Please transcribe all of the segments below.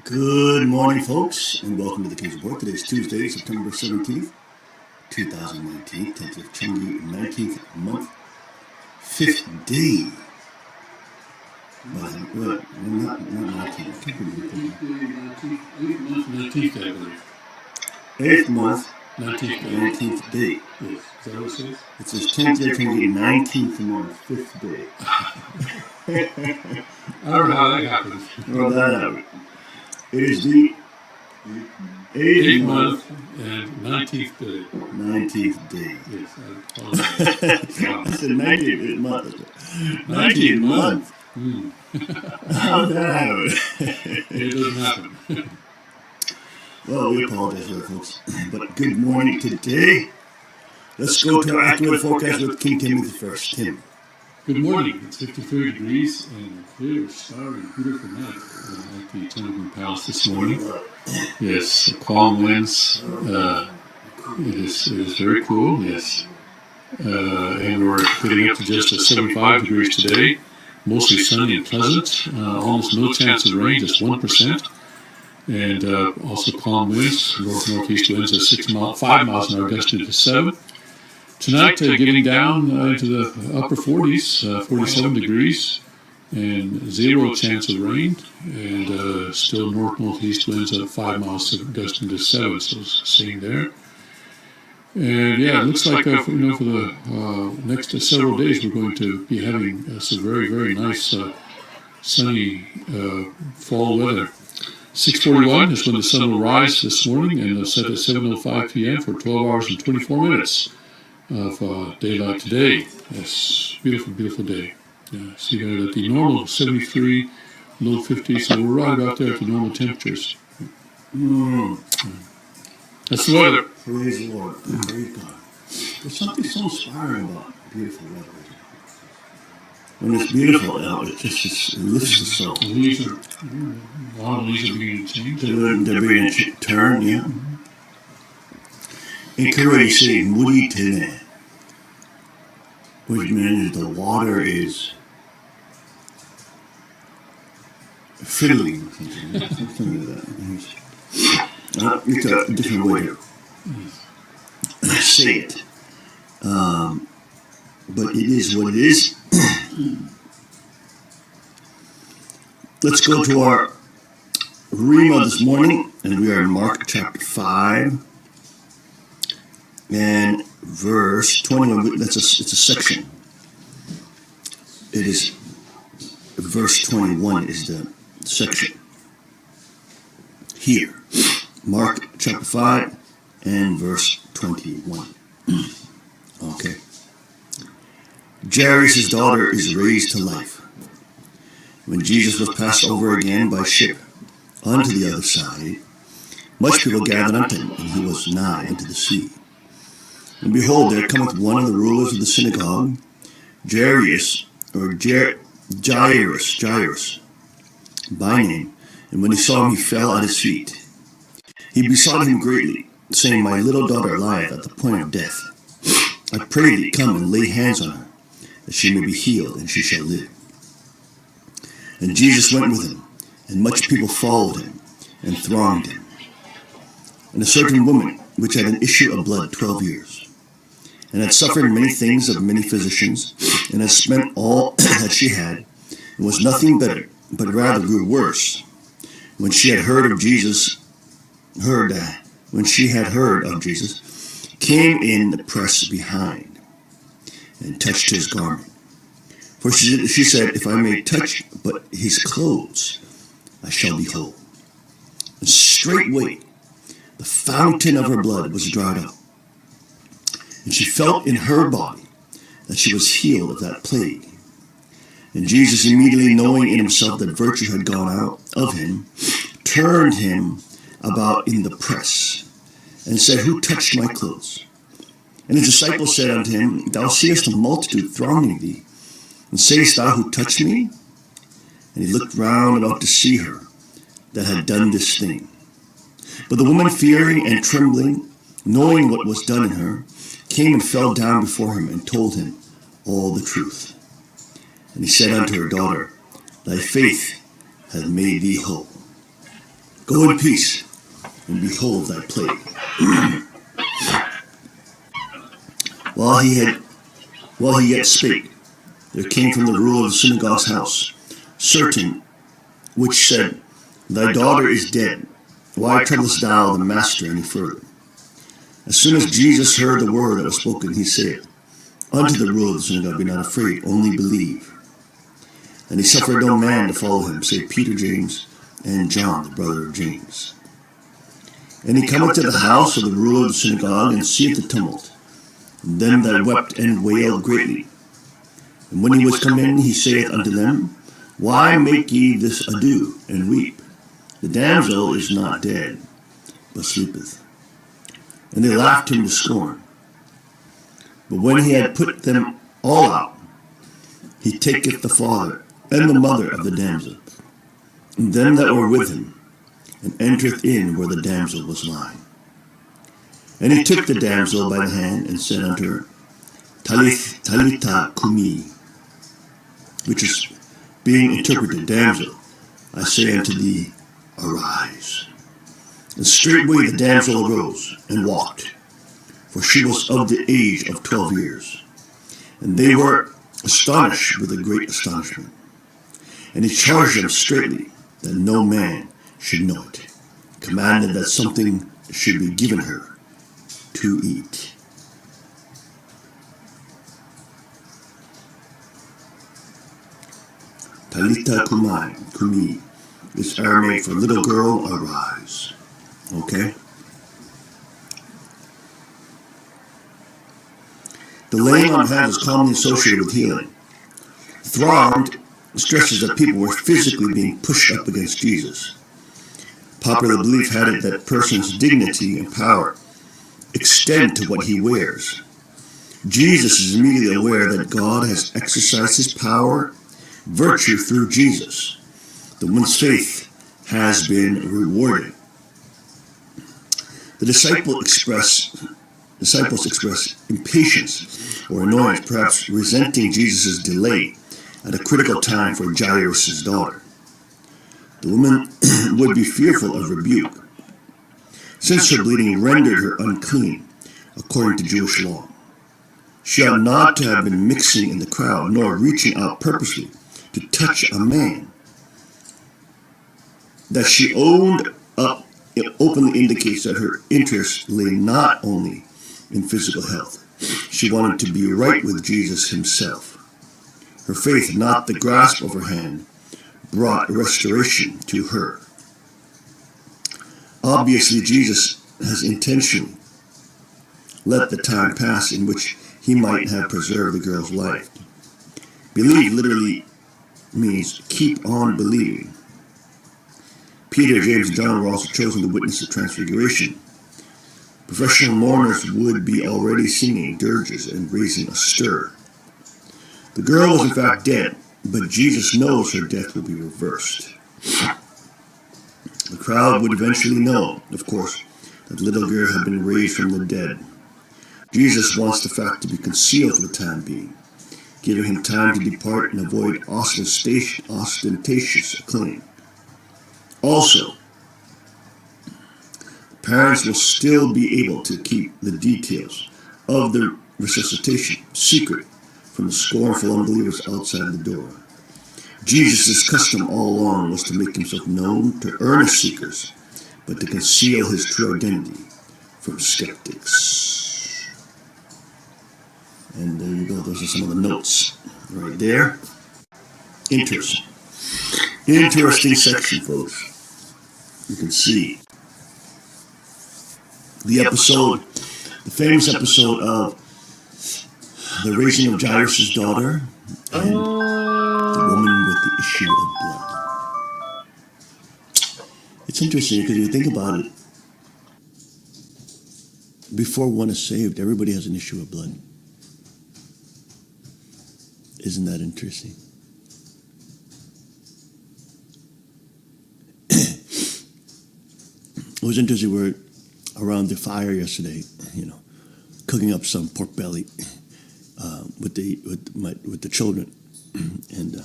Good morning, folks, and welcome to the King's Report. Today is Tuesday, September 17th, 2019, 10th of Chungi, 19th month, 5th day. Well, not 19th. 19th day, I believe. 8th month, 19th day. Yes. Is that what it says? It says 10th day of Chungi, 19th month, 5th day. I don't know how that happened. Well, that happened. It is the 8th month and 19th day. 19th day. Yes, I apologize. I said 19th month. 19th month. How did that happen? It doesn't happen. Well, we apologize for that, folks. But good morning today. Let's go to our accurate forecast with King Timothy first. Tim. Good morning. It's 53 degrees and clear, starry, beautiful night at the Tenderman Palace this morning. Yes, calm winds. It is very cool, yes. And we're getting up to just 75 degrees today. Mostly sunny and pleasant. Almost no chance of rain, just 1%. And also calm winds. North-northeast winds at 5 miles an hour, gusting to 7. Tonight, getting down into the upper 40s, 47 degrees, and 0 chance of rain, and still north-northeast winds at 5 miles, gusting to 7, so staying there. And yeah, it looks like for the next several days we're going to be having some very, very nice sunny fall weather. 6:41 is when the sun will rise this morning, and set at 7:05 p.m. for 12 hours and 24 minutes. Of daylight today. Yes, beautiful, beautiful day. Yeah, see there that the normal 73, low 50, so we're right about there at the normal temperatures. That's the weather. Praise the Lord. Praise God. There's something so inspiring about beautiful weather. When it's beautiful out, it lifts the soul. The leaves are, a lot of leaves are being changed. They're being turned, yeah. In Korea, you say "muri tene," which means the water is filling. Something like that. It's a different way to say it. But it is what it is. Let's go to our Rhema this morning, and we are in Mark chapter 5. And verse 21, it's a section. It is, verse 21 is the section. Here, Mark chapter 5 and verse 21. Okay. Jairus' daughter is raised to life. When Jesus was passed over again by ship unto the other side, much people gathered unto him, and he was nigh unto the sea. And behold, there cometh one of the rulers of the synagogue, Jairus, by name. And when he saw him, he fell at his feet. He besought him greatly, saying, My little daughter lieth at the point of death. I pray thee, come and lay hands on her, that she may be healed, and she shall live. And Jesus went with him, and much people followed him, and thronged him. And a certain woman, which had an issue of blood 12 years, and had suffered many things of many physicians, and had spent all that she had, and was nothing better, but rather grew worse. When she had heard of Jesus, came in the press behind, and touched his garment. For she said, If I may touch but his clothes, I shall be whole. And straightway the fountain of her blood was dried up. And she felt in her body that she was healed of that plague. And Jesus, immediately knowing in himself that virtue had gone out of him, turned him about in the press, and said, Who touched my clothes? And his disciples said unto him, Thou seest a multitude thronging thee, and sayest thou, Who touched me? And he looked round about to see her that had done this thing. But the woman, fearing and trembling, knowing what was done in her, came and fell down before him, and told him all the truth. And he said unto her, Daughter, thy faith hath made thee whole. Go in peace, and behold thy plague. While he yet spake, there came from the ruler of the synagogue's house certain which said, Thy daughter is dead. Why troublest thou the master any further? As soon as Jesus heard the word that was spoken, he said unto the ruler of the synagogue, Be not afraid, only believe. And he suffered no man to follow him, save Peter, James, and John, the brother of James. And he cometh to the house of the ruler of the synagogue, and seeth the tumult, and them that wept and wailed greatly. And when he was come in, he saith unto them, Why make ye this ado, and weep? The damsel is not dead, but sleepeth. And they laughed him to scorn. But when he had put them all out, he taketh the father and the mother of the damsel, and them that were with him, and entereth in where the damsel was lying. And he took the damsel by the hand, and said unto her, Talitha cumi, which is being interpreted, Damsel, I say unto thee, arise. And straightway the damsel arose, and walked, for she was of the age of 12 years. And they were astonished with a great astonishment. And he charged them straitly that no man should know it, commanded that something should be given her to eat. Talitha cumi is Aramaic for little girl, arise. Okay? The laying on of hands is commonly associated with healing. Thronged stresses that people were physically being pushed up against Jesus. Popular belief had it that person's dignity and power extend to what he wears. Jesus is immediately aware that God has exercised his power, virtue through Jesus. The woman's faith has been rewarded. The disciples express impatience or annoyance, perhaps resenting Jesus' delay at a critical time for Jairus' daughter. The woman would be fearful of rebuke, since her bleeding rendered her unclean, according to Jewish law. She ought not to have been mixing in the crowd, nor reaching out purposely to touch a man. That she owned up, it openly indicates that her interest lay not only in physical health. She wanted to be right with Jesus himself. Her faith, not the grasp of her hand, brought restoration to her. Obviously, Jesus has intentionally let the time pass in which he might have preserved the girl's life. Believe literally means keep on believing. Peter, James, and John were also chosen to witness the transfiguration. Professional mourners would be already singing dirges and raising a stir. The girl was in fact dead, but Jesus knows her death will be reversed. The crowd would eventually know, of course, that the little girl had been raised from the dead. Jesus wants the fact to be concealed for the time being, giving him time to depart and avoid ostentatious acclaim. Also, parents will still be able to keep the details of the resuscitation secret from the scornful unbelievers outside the door. Jesus' custom all along was to make himself known to earnest seekers, but to conceal his true identity from skeptics. And there you go, those are some of the notes right there. Interesting section, folks. You can see the episode, the famous episode of the raising of Jairus' daughter and the woman with the issue of blood. It's interesting because you think about it, before one is saved, everybody has an issue of blood. Isn't that interesting? It was interesting, we were around the fire yesterday, cooking up some pork belly with the children, and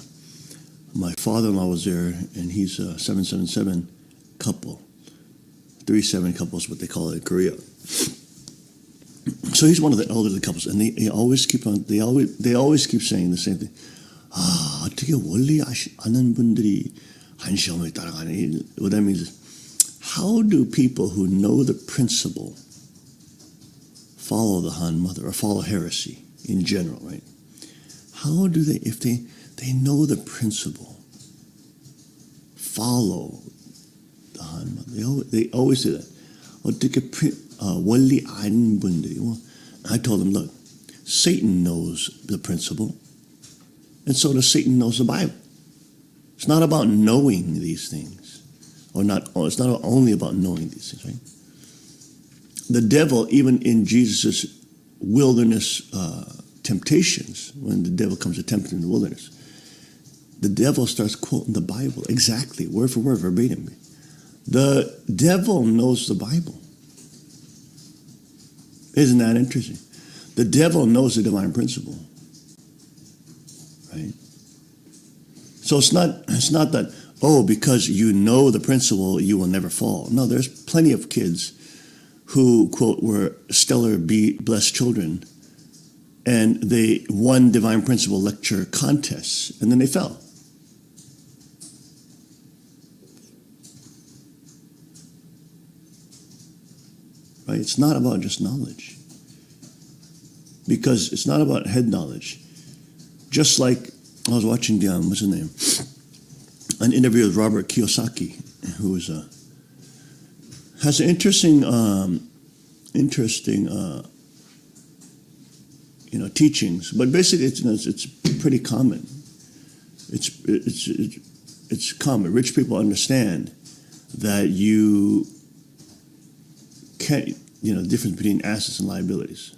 my father-in-law was there, and he's a 777 couple, 3-7 couples, what they call it in Korea. So he's one of the elderly couples, and they always keep saying the same thing. 어떻게 원리 아는 분들이 한시험을 따라가는? What that means is, how do people who know the principle follow the Han Mother or follow heresy in general, right? How do they, if they know the principle, follow the Han Mother? They always say that. 어떻게 원리 아는 분들이? Well, I told them, look, Satan knows the principle, and so does Satan knows the Bible. It's not about knowing these things, it's not only about knowing these things, right? The devil, even in Jesus' wilderness temptations, when the devil comes to tempt him in the wilderness, the devil starts quoting the Bible exactly, word for word, verbatim. The devil knows the Bible. Isn't that interesting? The devil knows the divine principle, right? So it's not that, because you know the principle, you will never fall. No, there's plenty of kids who, quote, were stellar blessed children, and they won divine principle lecture contests, and then they fell. Right? It's not about just knowledge, because it's not about head knowledge. Just like I was watching what's his name, an interview with Robert Kiyosaki, who is has an interesting teachings, but basically it's pretty common. It's common. Rich people understand that you can't, the difference between assets and liabilities,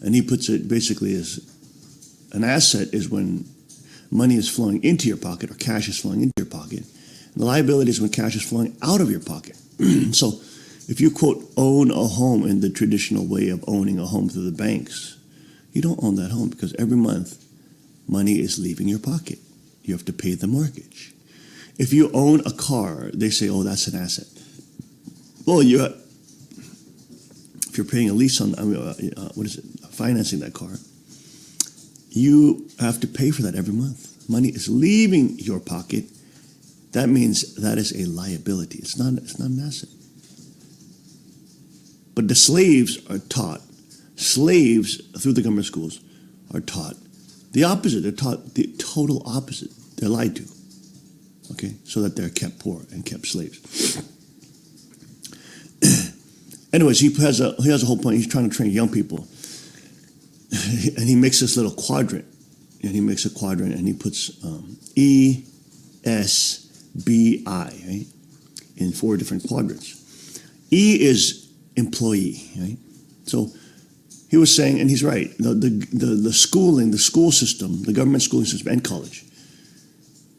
and he puts it basically as an asset is when money is flowing into your pocket or cash is flowing into your pocket. And the liability is when cash is flowing out of your pocket. So if you, quote, own a home in the traditional way of owning a home through the banks, you don't own that home because every month money is leaving your pocket. You have to pay the mortgage. If you own a car, they say, that's an asset. Well, if you're paying a lease on, financing that car, you have to pay for that every month. Money is leaving your pocket. That means that is a liability. It's not an asset. But the slaves through the government schools are taught the opposite. They're taught the total opposite. They're lied to. Okay? So that they're kept poor and kept slaves. Anyways, he has a whole point. He's trying to train young people. And he makes this little quadrant. And he makes a quadrant and he puts ESBI, right, in 4 different quadrants. E is employee, right? So he was saying, and he's right, the schooling, the school system, the government schooling system and college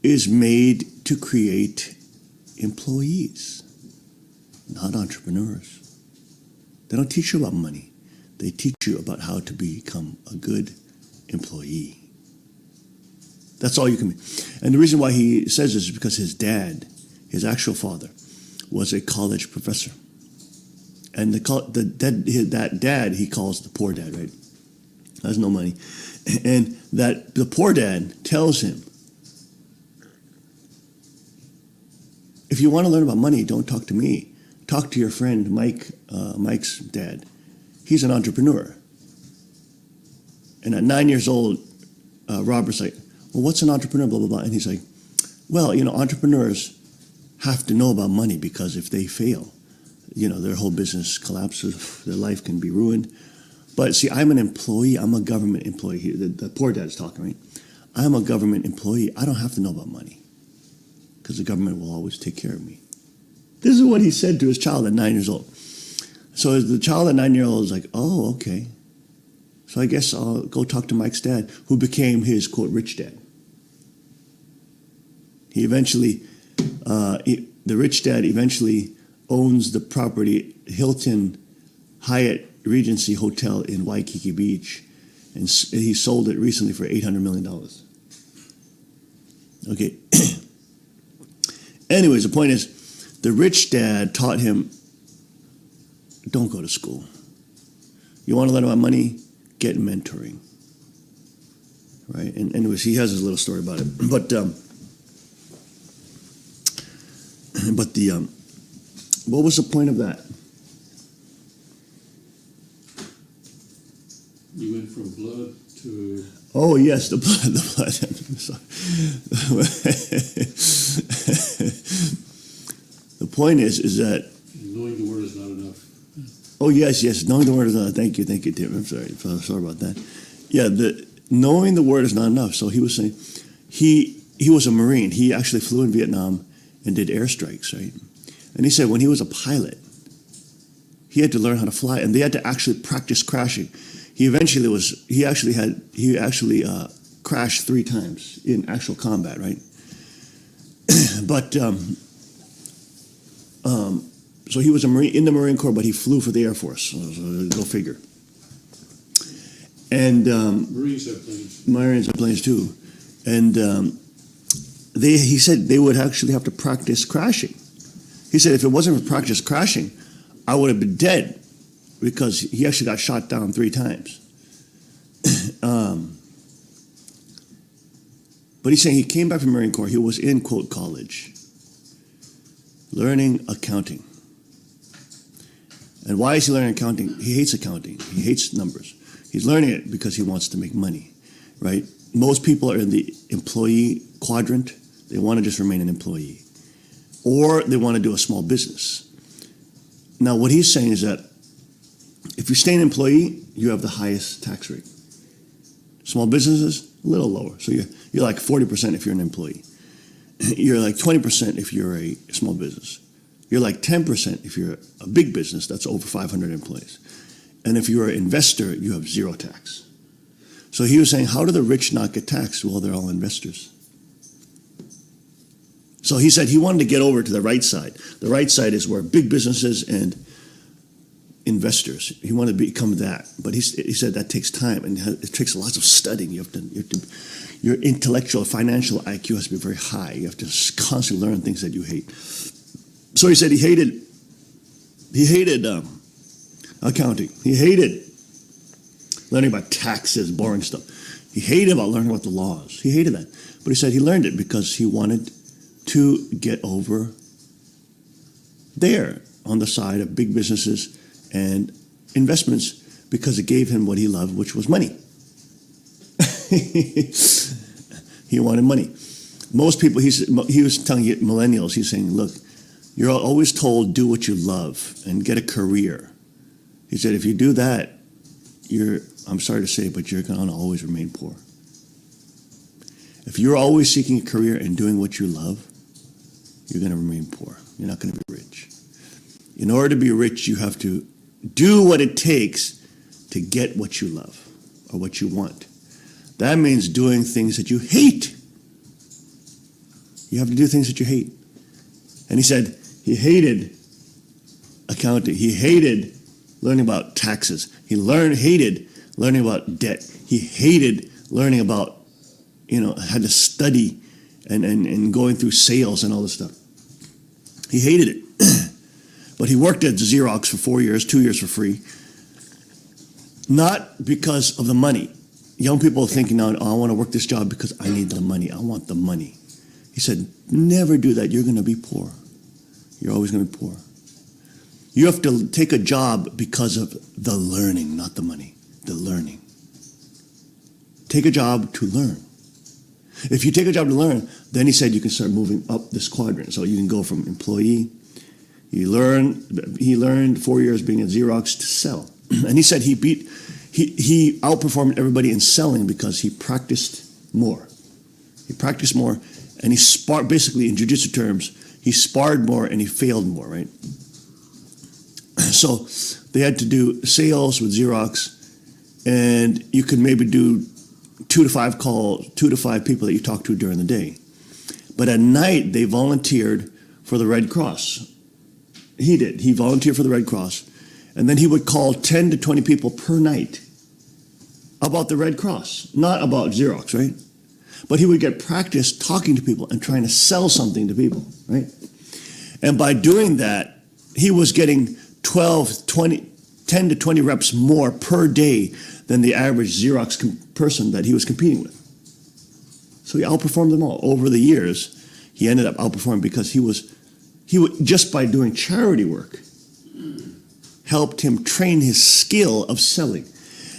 is made to create employees, not entrepreneurs. They don't teach you about money. They teach you about how to become a good employee. That's all you can be. And the reason why he says this is because his dad, his actual father, was a college professor. And that dad he calls the poor dad, right? Has no money. And that the poor dad tells him, if you want to learn about money, don't talk to me. Talk to your friend Mike, Mike's dad. He's an entrepreneur. And at 9 years old, Robert's like, well, what's an entrepreneur, blah, blah, blah. And he's like, well, entrepreneurs have to know about money because if they fail, their whole business collapses, their life can be ruined. But see, I'm an employee. I'm a government employee. The poor dad's talking, right? I'm a government employee. I don't have to know about money because the government will always take care of me. This is what he said to his child at 9 years old. So the child at 9 years old is like, oh, okay. So I guess I'll go talk to Mike's dad, who became his, quote, rich dad. He eventually, the rich dad eventually owns the property Hilton Hyatt Regency Hotel in Waikiki Beach, and he sold it recently for $800 million. Okay. Anyways, the point is, the rich dad taught him don't go to school. You want to learn about money? Get mentoring. Right? And anyways, he has his little story about it. But what was the point of that? You went from blood to... Oh, yes, the blood. The point is that... Knowing the word is not enough. Oh, yes, knowing the word is not enough. Thank you, Tim. I'm sorry about that. Yeah, knowing the word is not enough. So he was saying, he was a Marine. He actually flew in Vietnam and did airstrikes, right? And he said when he was a pilot, he had to learn how to fly, and they had to actually practice crashing. He actually crashed 3 times in actual combat, right? But so he was a Marine in the Marine Corps, but he flew for the Air Force. So go figure. And Marines have planes. Marines have planes too, and he said they would actually have to practice crashing. He said if it wasn't for practice crashing, I would have been dead, because he actually got shot down 3 times. But he's saying he came back from Marine Corps. He was in, quote, college, learning accounting. And why is he learning accounting? He hates accounting. He hates numbers. He's learning it because he wants to make money, right? Most people are in the employee quadrant. They want to just remain an employee. Or they want to do a small business. Now, what he's saying is that if you stay an employee, you have the highest tax rate. Small businesses, a little lower. So you're like 40% if you're an employee. You're like 20% if you're a small business. You're like 10% if you're a big business that's over 500 employees. And if you're an investor, you have 0 tax. So he was saying, how do the rich not get taxed? Well, they're all investors. So he said he wanted to get over to the right side. The right side is where big businesses and investors. He wanted to become that, but he said that takes time and it takes lots of studying. You have to your intellectual, financial IQ has to be very high. You have to constantly learn things that you hate. So he said he hated accounting. He hated learning about taxes, boring stuff. He hated about learning about the laws. He hated that, but he said he learned it because he wanted to get over there on the side of big businesses and investments, because it gave him what he loved, which was money. He wanted money. Most people, he was telling millennials, he's saying, look, you're always told do what you love and get a career. He said, if you do that, I'm sorry to say, but you're going to always remain poor. If you're always seeking a career and doing what you love, you're going to remain poor. You're not going to be rich. In order to be rich, you have to do what it takes to get what you love or what you want. That means doing things that you hate. You have to do things that you hate. And he said he hated accounting. He hated learning about taxes. He hated learning about debt. He hated learning about, had to study and going through sales and all this stuff. He hated it. But he worked at Xerox for 4 years, 2 years for free. Not because of the money. Young people are thinking now, I want to work this job because I need the money. I want the money. He said, never do that. You're going to be poor. You're always going to be poor. You have to take a job because of the learning, not the money. The learning. Take a job to learn. If you take a job to learn, then he said you can start moving up this quadrant. So you can go from employee. He learned 4 years being at Xerox to sell. And he said he outperformed everybody in selling because he practiced more. He practiced more, and he sparred, basically in jiu-jitsu terms, he sparred more and he failed more, right? So they had to do sales with Xerox, and you could maybe do 2 to 5 calls, 2 to 5 people that you talk to during the day. But at night, they volunteered for the Red Cross. He did. He volunteered for the Red Cross. And then he would call 10 to 20 people per night about the Red Cross, not about Xerox, right? But he would get practice talking to people and trying to sell something to people, right? And by doing that, he was getting 12, 20, 10 to 20 reps more per day than the average Xerox person that he was competing with. So he outperformed them all. Over the years, he ended up outperforming because he just by doing charity work, helped him train his skill of selling.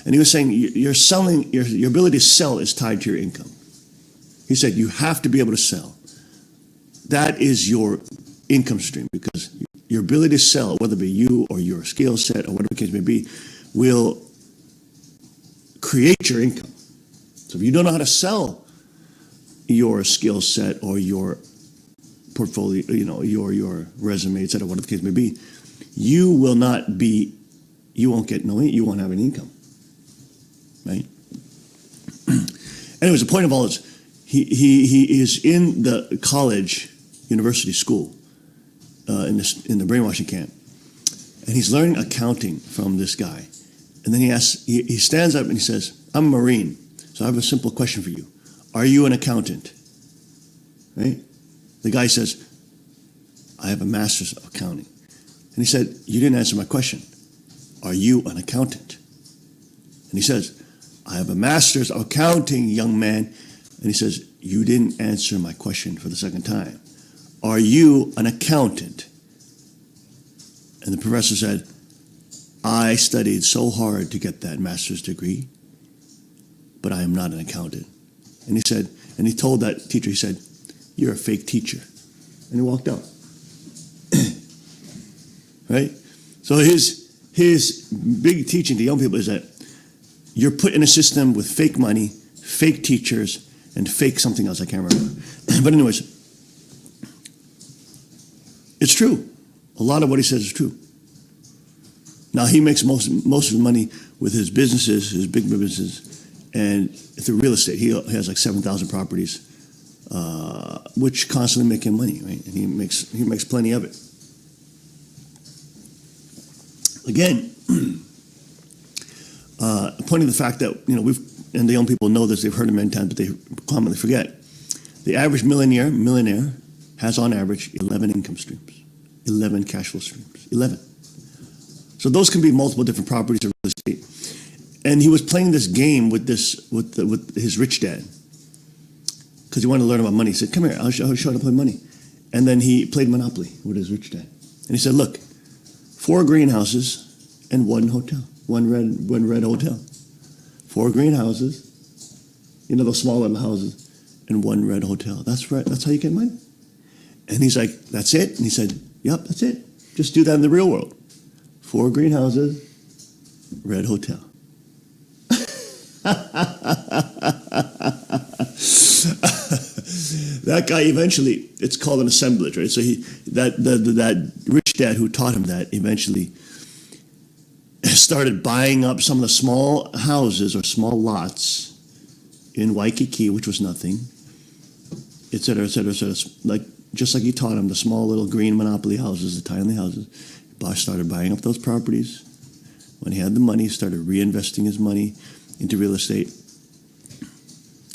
And he was saying, your ability to sell is tied to your income. He said, you have to be able to sell. That is your income stream, because your ability to sell, whether it be you or your skill set or whatever the case may be, will create your income. So if you don't know how to sell your skill set or your portfolio, your resume, et cetera, whatever the case may be, you won't have any income, right? Anyways, the point of all is, he is in the college, university school, in the brainwashing camp, and he's learning accounting from this guy. And then he stands up and he says, I'm a Marine, so I have a simple question for you. Are you an accountant? Right? The guy says, I have a master's of accounting. And he said, you didn't answer my question. Are you an accountant? And he says, I have a master's of accounting, young man. And he says, you didn't answer my question for the second time. Are you an accountant? And the professor said, I studied so hard to get that master's degree, but I am not an accountant. And he told that teacher, he said, you're a fake teacher. And he walked out. Right? So his big teaching to young people is that you're put in a system with fake money, fake teachers, and fake something else I can't remember. But anyways, it's true. A lot of what he says is true. Now, he makes most of his money with his businesses, his big businesses, and through real estate. He has like 7,000 properties, which constantly make him money, right? And he makes plenty of it. Again, pointing to the fact that, and the young people know this, they've heard it many times, but they commonly forget. The average millionaire has on average 11 income streams, 11 cash flow streams, 11. So those can be multiple different properties of real estate. And he was playing this game with his rich dad, because he wanted to learn about money. He said, come here, I'll show you how to play money. And then he played Monopoly with his rich dad. And he said, look, 4 greenhouses and 1 hotel, one red hotel. 4 greenhouses, those small little houses, and 1 red hotel. That's right. That's how you get money. And he's like, that's it? And he said, yep, that's it. Just do that in the real world. 4 greenhouses, red hotel. That guy eventually, it's called an assemblage, right? So that rich dad who taught him that eventually started buying up some of the small houses or small lots in Waikiki, which was nothing, et cetera, et cetera, et cetera. Just like he taught him, the small little green monopoly houses, the tiny houses. Bosch started buying up those properties. When he had the money, he started reinvesting his money into real estate.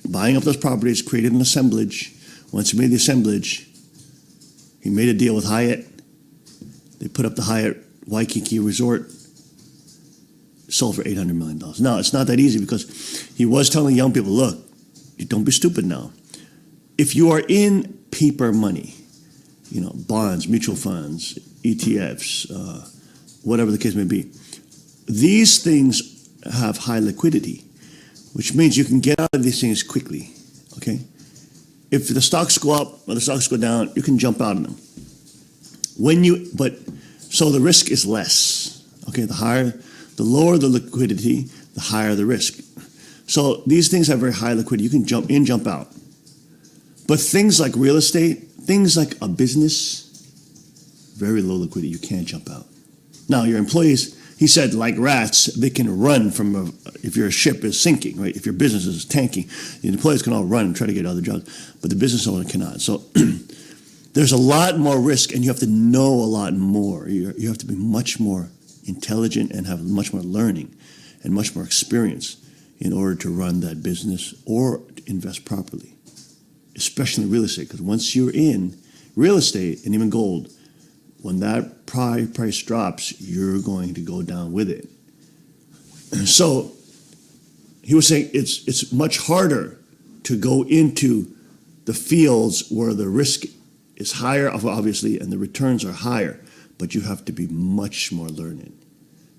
Buying up those properties, created an assemblage. Once he made the assemblage, he made a deal with Hyatt. They put up the Hyatt Waikiki Resort, sold for $800 million. Now, it's not that easy, because he was telling young people, look, don't be stupid now. If you are in paper money, bonds, mutual funds, ETFs, whatever the case may be, these things have high liquidity, which means you can get out of these things quickly, okay? If the stocks go up or the stocks go down, you can jump out of them. So the risk is less, okay? The lower the liquidity, the higher the risk. So these things have very high liquidity. You can jump in, jump out. But things like real estate, things like a business, very low liquidity. You can't jump out. Now, your employees, he said, like rats, they can run if your ship is sinking, right? If your business is tanking, the employees can all run and try to get other jobs, but the business owner cannot. So there's a lot more risk, and you have to know a lot more. You have to be much more intelligent and have much more learning and much more experience in order to run that business or to invest properly, especially in real estate. Because once you're in real estate and even gold, when that price drops, you're going to go down with it. So he was saying it's much harder to go into the fields where the risk is higher, obviously, and the returns are higher, but you have to be much more learned.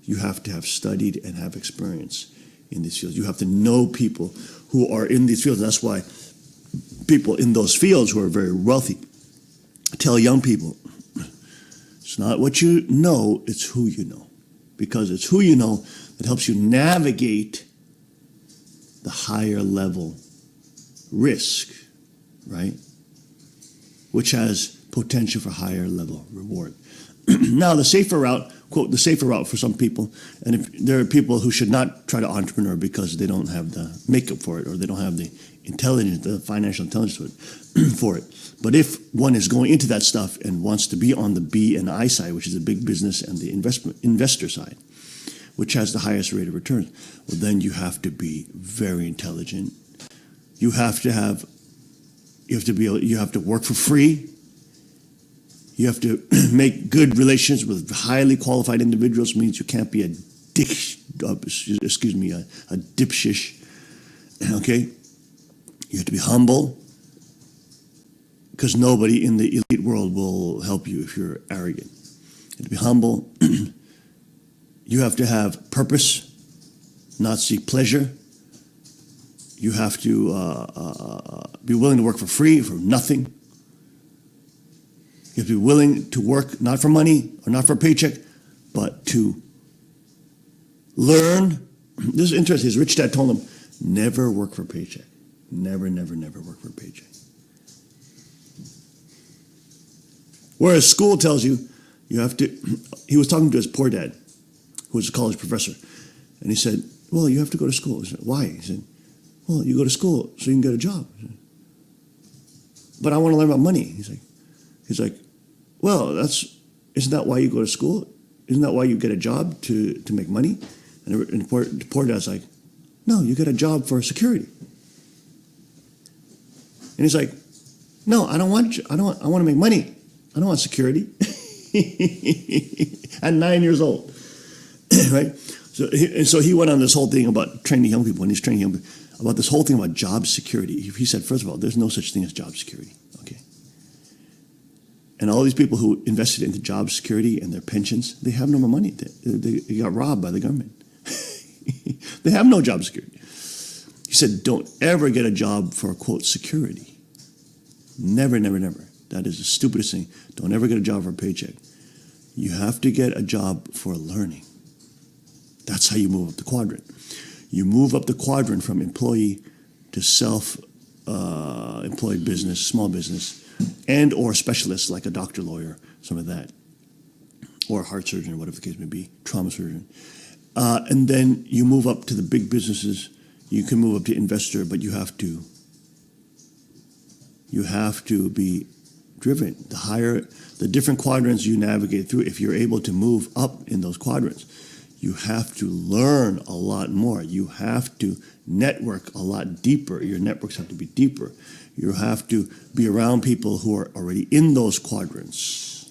You have to have studied and have experience in these fields. You have to know people who are in these fields. That's why people in those fields who are very wealthy tell young people, it's not what you know, it's who you know. Because it's who you know that helps you navigate the higher level risk, right? Which has potential for higher level reward. Now, the safer route, quote, the safer route for some people, and if there are people who should not try to entrepreneur because they don't have the makeup for it or they don't have the intelligence, the financial intelligence for it. But if one is going into that stuff and wants to be on the B and I side, which is the big business and the investor side, which has the highest rate of return, well, then you have to be very intelligent. You have to work for free. You have to make good relations with highly qualified individuals. Means you can't be a dipshish. Okay, you have to be humble, because nobody in the elite world will help you if you're arrogant. You have to be humble. You have to have purpose, not seek pleasure. You have to be willing to work for free, for nothing. You have to be willing to work not for money or not for a paycheck, but to learn. This is interesting. His rich dad told him, never work for a paycheck. Never, never, never work for a paycheck. Whereas school tells you, you have to, he was talking to his poor dad, who was a college professor. And he said, well, you have to go to school. He said, why? He said, well, you go to school so you can get a job. But I want to learn about money. He's like, well, isn't that why you go to school? Isn't that why you get a job to make money? And the poor dad's like, no, you get a job for security. And he's like, no, I want to make money. I don't want security. At 9 years old, right? So he went on this whole thing about training young people, and he's training young people about this whole thing about job security. He said, first of all, there's no such thing as job security, okay? And all these people who invested into job security and their pensions, they have no more money. They got robbed by the government. They have no job security. He said, don't ever get a job for, quote, security. Never, never, never. That is the stupidest thing. Don't ever get a job for a paycheck. You have to get a job for learning. That's how you move up the quadrant. You move up the quadrant from employee to self-employed business, small business, and or specialists like a doctor, lawyer, some of that, or a heart surgeon, whatever the case may be, trauma surgeon. And then you move up to the big businesses. You can move up to investor, but you have to be driven. The different quadrants you navigate through, if you're able to move up in those quadrants, you have to learn a lot more. You have to network a lot deeper. Your networks have to be deeper. You have to be around people who are already in those quadrants.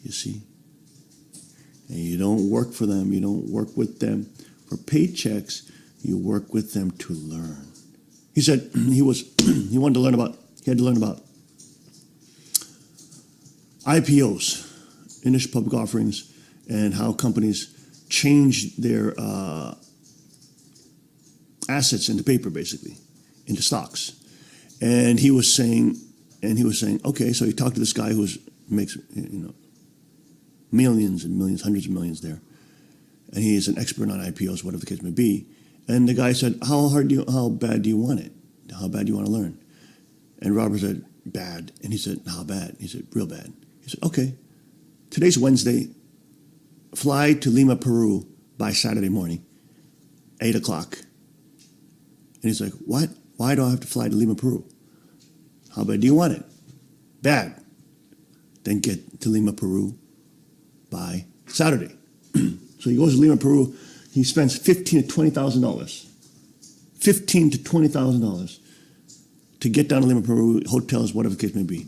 You see? And you don't work for them. You don't work with them for paychecks. You work with them to learn. He said he had to learn about IPOs, initial public offerings, and how companies change their assets into paper, basically, into stocks. And he was saying, okay, so he talked to this guy who makes millions and millions, hundreds of millions there, and he is an expert on IPOs, whatever the case may be. And the guy said, how bad do you want it? How bad do you want to learn? And Robert said, bad. And he said, how bad? He said, real bad. He said, okay, today's Wednesday. Fly to Lima, Peru by Saturday morning, 8 o'clock. And he's like, what? Why do I have to fly to Lima, Peru? How bad do you want it? Bad. Then get to Lima, Peru by Saturday. So he goes to Lima, Peru. He spends $15,000 to $20,000. $15,000 to $20,000 to get down to Lima, Peru, hotels, whatever the case may be.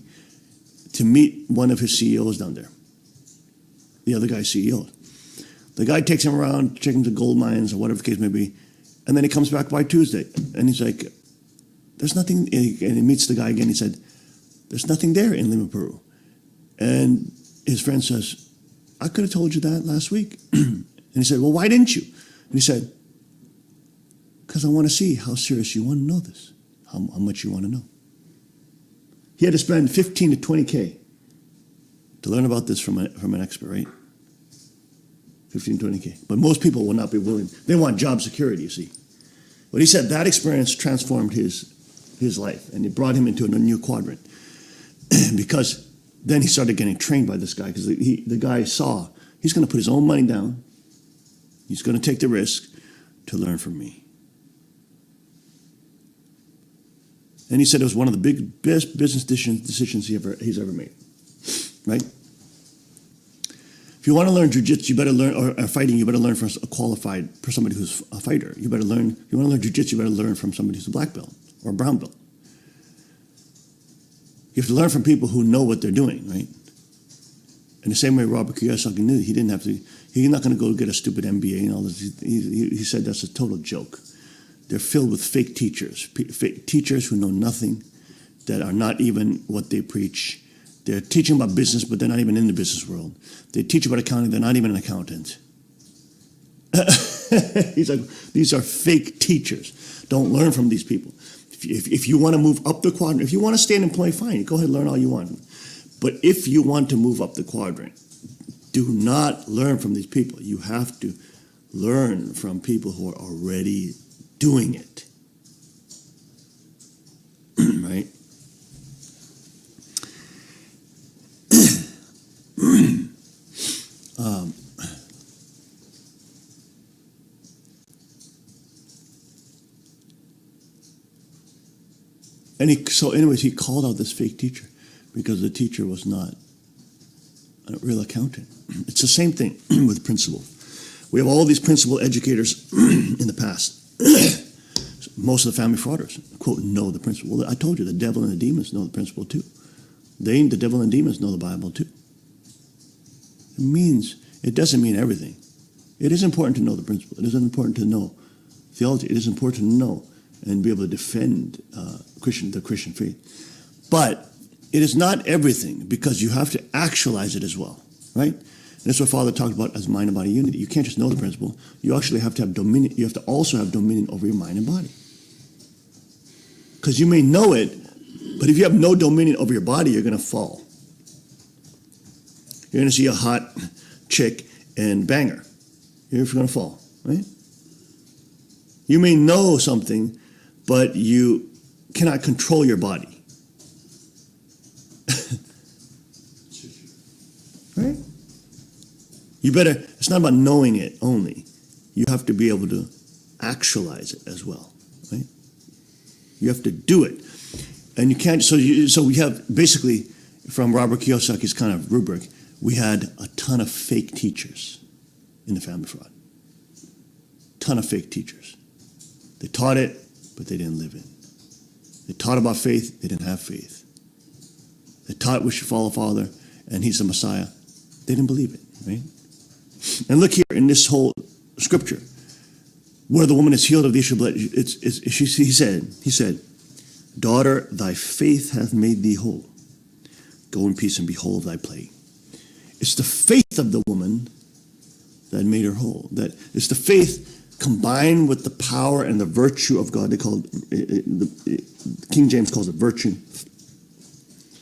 to meet one of his CEOs down there. The other guy's CEO. The guy takes him around, checking the gold mines or whatever the case may be, and then he comes back by Tuesday, and he's like, there's nothing, and he meets the guy again. He said, there's nothing there in Lima, Peru. And his friend says, I could have told you that last week. And he said, well, why didn't you? And he said, because I want to see how serious you want to know this, how much you want to know. He had to spend 15 to 20K to learn about this from an expert, right? 15, 20K. But most people will not be willing. They want job security, you see. But he said that experience transformed his life, and it brought him into a new quadrant. Because then he started getting trained by this guy, because the guy saw he's going to put his own money down. He's going to take the risk to learn from me. And he said it was one of the best business decisions he's ever made. Right? If you want to learn jiu-jitsu, you better learn, or fighting, you better learn from somebody who's a fighter. If you want to learn jiu-jitsu, you better learn from somebody who's a black belt or a brown belt. You have to learn from people who know what they're doing, right? In the same way Robert Kiyosaki knew, he's not going to go get a stupid MBA and all this. He said that's a total joke. They're filled with fake teachers who know nothing, that are not even what they preach. They're teaching about business, but they're not even in the business world. They teach about accounting, they're not even an accountant. He's like, these are fake teachers. Don't learn from these people. If you want to move up the quadrant, if you want to stay an employee, fine, go ahead and learn all you want. But if you want to move up the quadrant, do not learn from these people. You have to learn from people who are already doing it. Right? He called out this fake teacher because the teacher was not a real accountant. It's the same thing with principal. We have all these principal educators in the past. Most of the family frauders, quote, know the principle. Well, I told you, the devil and the demons know the principle too. The devil and demons know the Bible too. It doesn't mean everything. It is important to know the principle. It is important to know theology. It is important to know and be able to defend the Christian faith. But it is not everything, because you have to actualize it as well, right? And that's what Father talked about as mind and body unity. You can't just know the principle. You actually have to have dominion. You have to also have dominion over your mind and body. Because you may know it, but if you have no dominion over your body, you're going to fall. You're going to see a hot chick and bang her. You're going to fall, right? You may know something, but you cannot control your body. Right? It's not about knowing it only. You have to be able to actualize it as well, right? You have to do it. And you can't, so we have, basically, from Robert Kiyosaki's kind of rubric, we had a ton of fake teachers in the family fraud. Ton of fake teachers. They taught it, but they didn't live it. They taught about faith, they didn't have faith. They taught we should follow Father, and He's the Messiah. They didn't believe it, right? And look here in this whole scripture, where the woman is healed of the issue of blood. He said, daughter, thy faith hath made thee whole. Go in peace and behold thy plague. It's the faith of the woman that made her whole. That it's the faith combined with the power and the virtue of God. They call it, King James calls it virtue.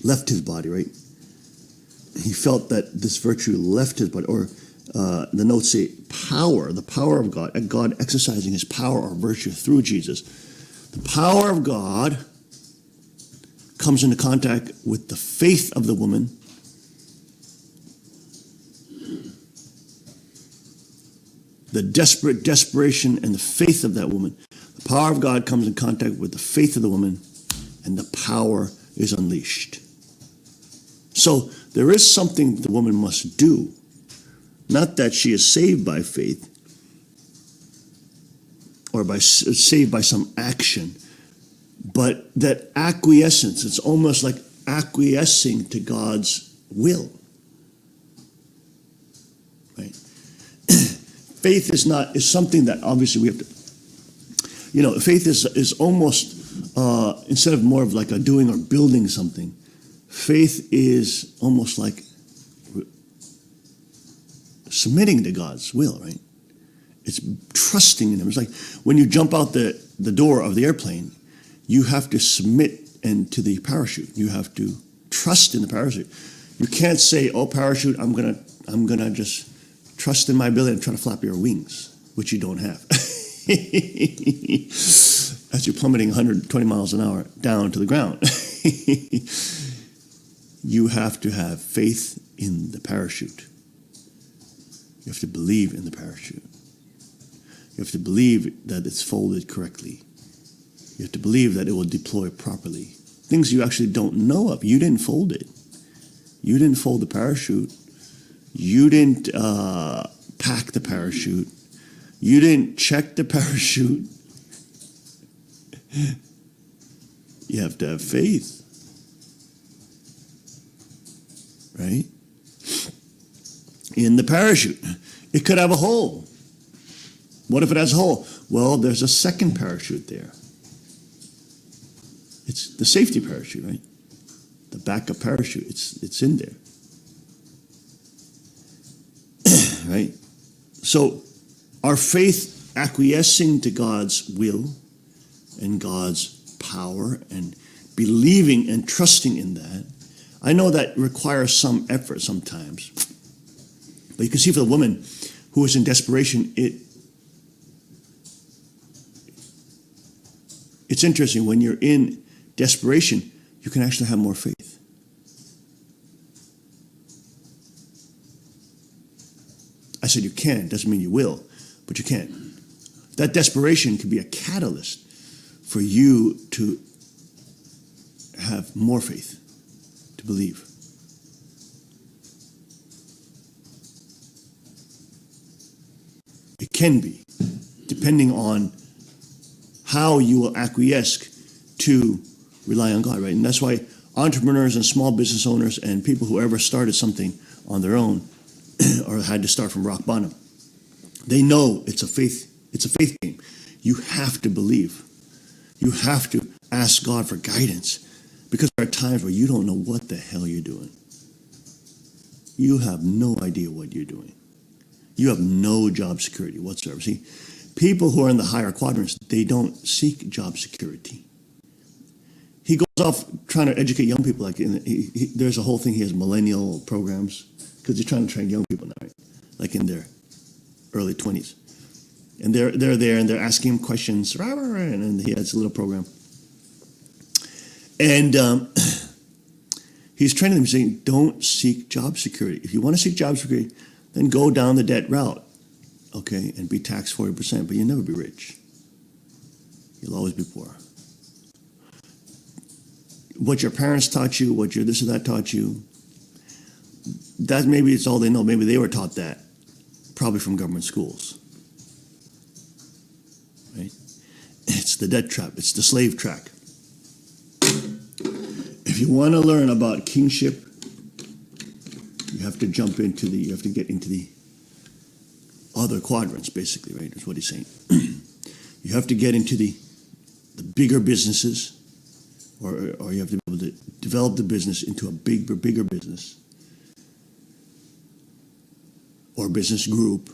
Left his body, right? He felt that this virtue left his body, or the notes say power, the power of God, and God exercising his power or virtue through Jesus. The power of God comes into contact with the faith of the woman. The desperation and the faith of that woman. The power of God comes in contact with the faith of the woman, and the power is unleashed. So there is something the woman must do. Not that she is saved by faith or saved by some action, but that acquiescence. It's almost like acquiescing to God's will. Right? Faith is something that obviously we have to, faith is almost, instead of more of like a doing or building something, faith is almost like submitting to God's will, right? It's trusting in Him. It's like when you jump out the door of the airplane, you have to submit to the parachute. You have to trust in the parachute. You can't say, "Oh, parachute, I'm gonna just trust in my ability and try to flap your wings," which you don't have. As you're plummeting 120 miles an hour down to the ground. You have to have faith in the parachute. You have to believe in the parachute. You have to believe that it's folded correctly. You have to believe that it will deploy properly. Things you actually don't know of. You didn't fold it. You didn't fold the parachute. You didn't pack the parachute. You didn't check the parachute. You have to have faith. Right? In the parachute. It could have a hole. What if it has a hole? Well, there's a second parachute there. It's the safety parachute, right? The backup parachute. It's in there. Right? So our faith acquiescing to God's will and God's power and believing and trusting in that, I know that requires some effort sometimes. But you can see for the woman who was in desperation, it's interesting. When you're in desperation, you can actually have more faith. I said you can, doesn't mean you will, but you can. That desperation can be a catalyst for you to have more faith, to believe. It can be, depending on how you will acquiesce to rely on God, right? And that's why entrepreneurs and small business owners and people who ever started something on their own or had to start from rock bottom, they know it's a faith game. You have to believe. You have to ask God for guidance, because there are times where you don't know what the hell you're doing. You have no idea what you're doing. You have no job security whatsoever. See, people who are in the higher quadrants, they don't seek job security. He goes off trying to educate young people. Like there's a whole thing. He has millennial programs because he's trying to train young people now, right? Like in their early 20s. And they're there and they're asking him questions. And he has a little program. And he's training them, saying, don't seek job security. If you want to seek job security, then go down the debt route, okay, and be taxed 40%, but you'll never be rich. You'll always be poor. What your parents taught you, what your this or that taught you, that maybe it's all they know. Maybe they were taught that, probably from government schools, right? It's the debt trap. It's the slave track. If you want to learn about kingship, you have to you have to get into the other quadrants, basically, right? That's what he's saying. You have to get into the bigger businesses, or you have to be able to develop the business into a bigger business or business group,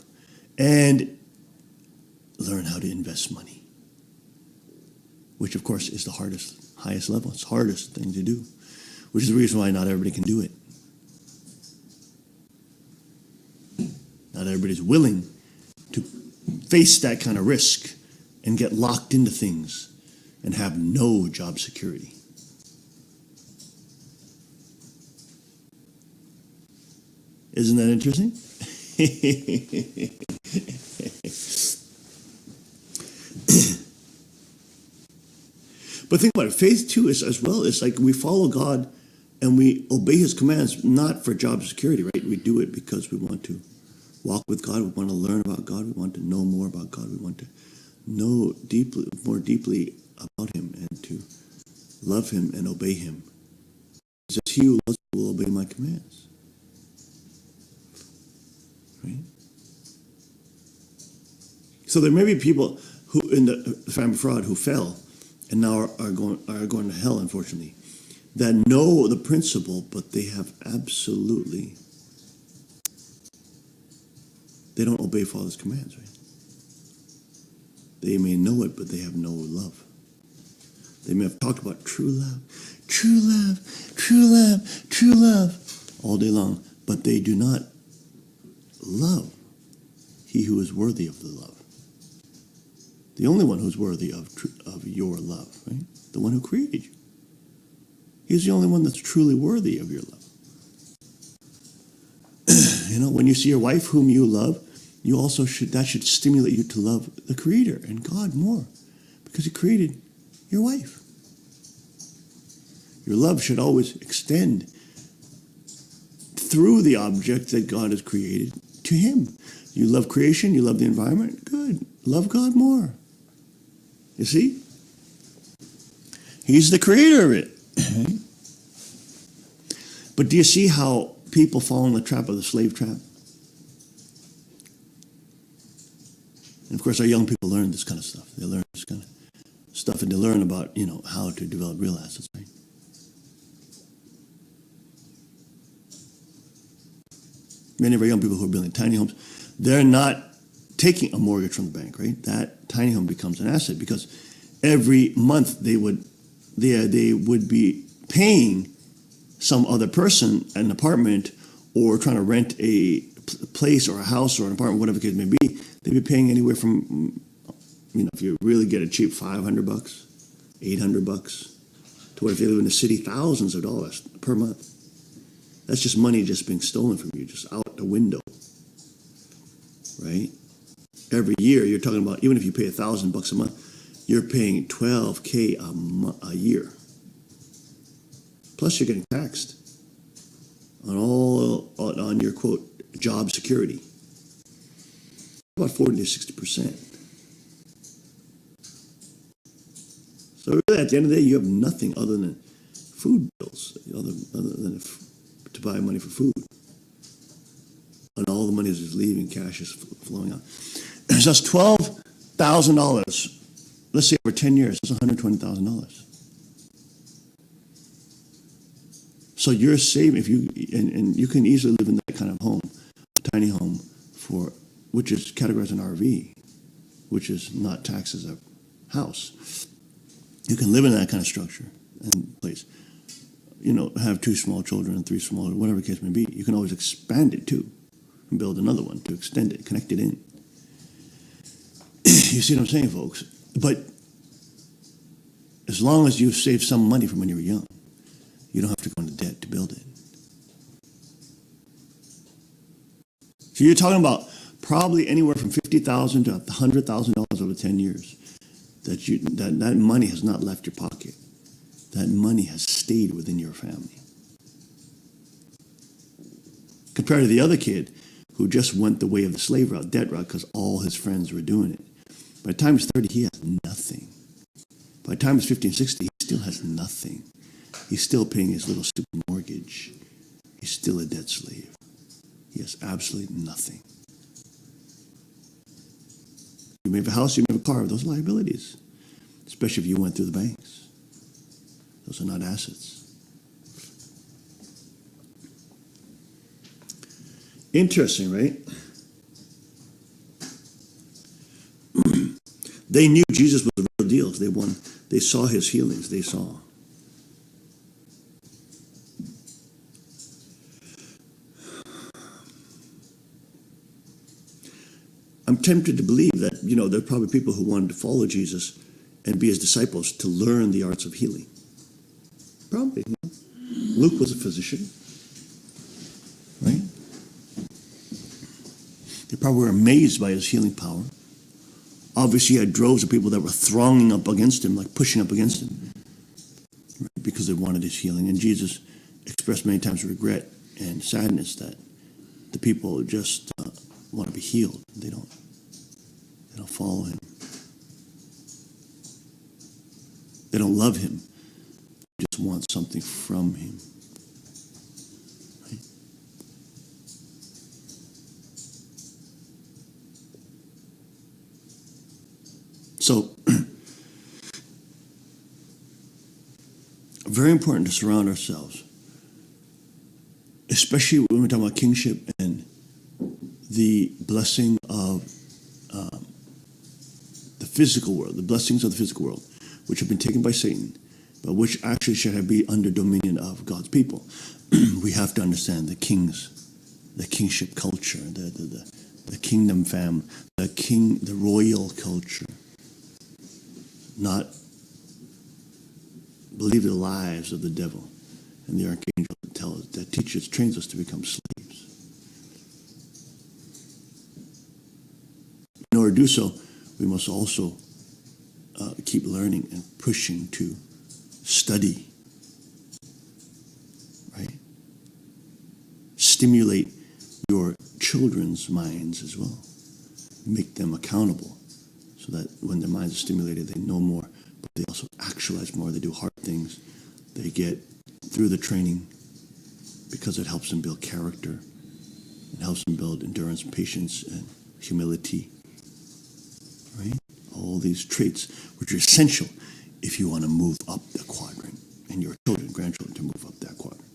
and learn how to invest money, which of course is the highest level. It's the hardest thing to do, which is the reason why not everybody can do it. Not everybody's willing to face that kind of risk and get locked into things and have no job security. Isn't that interesting? But think about it. Faith too is as well. It's like we follow God and we obey His commands, not for job security, right? We do it because we want to walk with God. We want to learn about God. We want to know more about God. We want to know more deeply about Him and to love Him and obey Him. he who loves me will obey my commands. Right? So there may be people who in the family fraud who fell and now are going to hell, unfortunately, that know the principle, but they have absolutely, they don't obey Father's commands, right? They may know it, but they have no love. They may have talked about true love, true love, true love, true love all day long, but they do not love he who is worthy of the love. The only one who's worthy of your love, right? The one who created you. He's the only one that's truly worthy of your love. You know, when you see your wife whom you love, you also that should stimulate you to love the Creator and God more, because He created your wife. Your love should always extend through the object that God has created to Him. You love creation, you love the environment, good. Love God more. You see? He's the creator of it. But do you see how people fall in the trap of the slave trap? And of course, our young people learn this kind of stuff. They learn this kind of stuff, and they learn about, you know, how to develop real assets, right? Many of our young people who are building tiny homes, they're not taking a mortgage from the bank, right? That tiny home becomes an asset because every month they would be paying some other person an apartment, or trying to rent a place or a house or an apartment, whatever the case may be. They'd be paying anywhere from, you know, if you really get it cheap, $500, $800, to what if you live in the city, thousands of dollars per month. That's just money just being stolen from you, just out the window, right? Every year, you're talking about, even if you pay $1,000 a month, you're paying $12K a year. Plus, you're getting taxed on your quote job security, about 40 to 60%. So really, at the end of the day, you have nothing other than food bills, other than to buy money for food, and all the money is just leaving, cash is flowing out. So that's $12,000. Let's say over 10 years, that's $120,000. So you're saving, if you and you can easily live in that kind of home, a tiny home, which is categorized an RV, which is not taxed as a house. You can live in that kind of structure and place. You know, have 2 small children, 3 small, whatever the case may be. You can always expand it too, and build another one to extend it, connect it in. You see what I'm saying, folks? But as long as you save some money from when you were young, you don't have to go into debt to build it. So you're talking about probably anywhere from $50,000 to $100,000 over 10 years. That money has not left your pocket. That money has stayed within your family. Compared to the other kid who just went the way of the slave route, debt route, because all his friends were doing it. By the time he's 30, he has nothing. By the time he's 50 and 60, he still has nothing. He's still paying his little stupid mortgage. He's still a debt slave. He has absolutely nothing. You may have a house, you may have a car. Those are liabilities, especially if you went through the banks. Those are not assets. Interesting, right? They knew Jesus was the real deal. They saw his healings. They saw. I'm tempted to believe that, you know, there are probably people who wanted to follow Jesus and be his disciples to learn the arts of healing. Probably. You know? Luke was a physician, right? They probably were amazed by his healing power. Obviously, he had droves of people that were thronging up against him, like pushing up against him, right? Because they wanted his healing. And Jesus expressed many times regret and sadness that the people just want to be healed. They don't follow him. They don't love him. They just want something from him. So, very important to surround ourselves, especially when we're talking about kingship and the blessing of the physical world, the blessings of the physical world, which have been taken by Satan, but which actually should be under dominion of God's people. We have to understand the kingship culture, the kingdom fam, the royal culture. Not believe the lies of the devil and the archangel that teaches, trains us to become slaves. In order to do so, we must also keep learning and pushing to study, right? Stimulate your children's minds as well. Make them accountable so that when their minds are stimulated, they know more, but they also actualize more. They do hard things. They get through the training because it helps them build character. It helps them build endurance, patience, and humility, right? All these traits which are essential if you want to move up the quadrant and your children, grandchildren to move up that quadrant.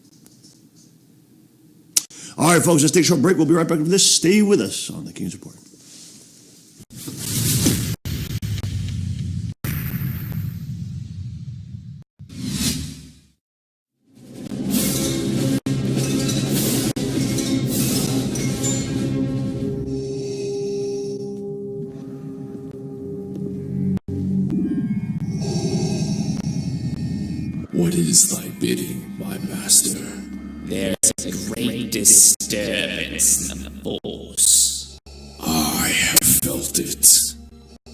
All right, folks, let's take a short break. We'll be right back with this. Stay with us on the King's Report. What is thy bidding, my master? There's a great disturbance in the force. I have felt it.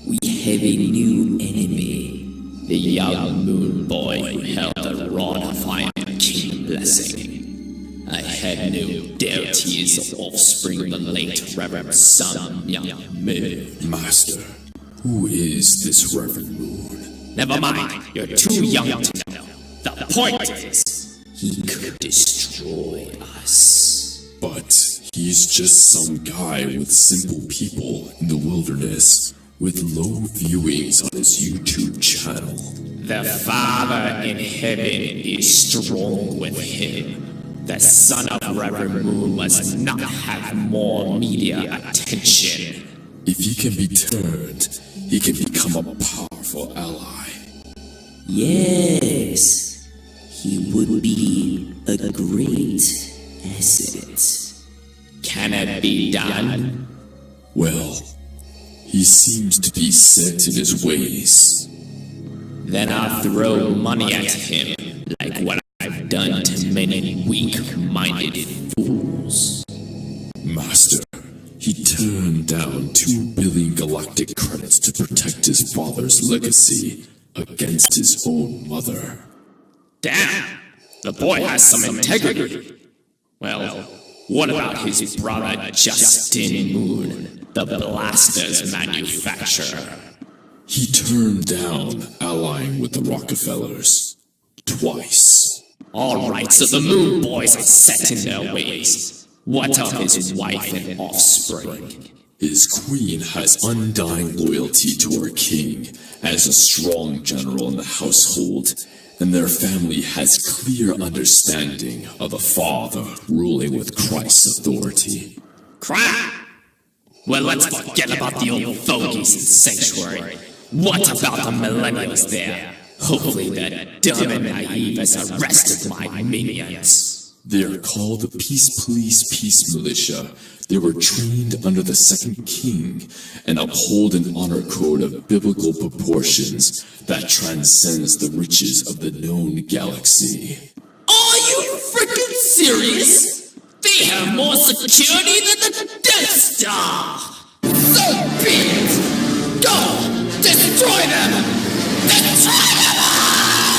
We have a new enemy. The young moon boy who held the rod of Iron King blessing. I had no doubt he is the offspring of the late Reverend Sun Young Moon. Master, who is this Reverend Moon? Never mind, you're too young to know. The point is, he could destroy us. But he's just some guy with simple people in the wilderness with low viewings on his YouTube channel. The Father in heaven is strong with him. The son of Reverend Moon must not have more media attention. If he can be turned, he can become a powerful ally. Yes. He would be a great asset. Can it be done? Well, he seems to be set in his ways. Then I'll throw money at him, like what I've done to many weak-minded fools. Master, he turned down 2 billion galactic credits to protect his father's legacy against his own mother. Damn! The boy has some integrity. Well, what about his brother Justin Moon, the Blasters manufacturer? He turned down allying with the Rockefellers twice. Alright, so the Moon Boys are set in their ways. What of his wife and offspring? His queen has undying loyalty to her king as a strong general in the household, and their family has clear understanding of the father ruling with Christ's authority. Crap! Well, let's forget about the old fogies in Sanctuary. What about the millennials there? Hopefully that dumb and naive has arrested my minions. They are called the Peace Police Peace Militia. They were trained under the Second King and uphold an honor code of biblical proportions that transcends the riches of the known galaxy. Are you freaking serious? They have more security than the Death Star! So be it! Go! Destroy them! Destroy them all!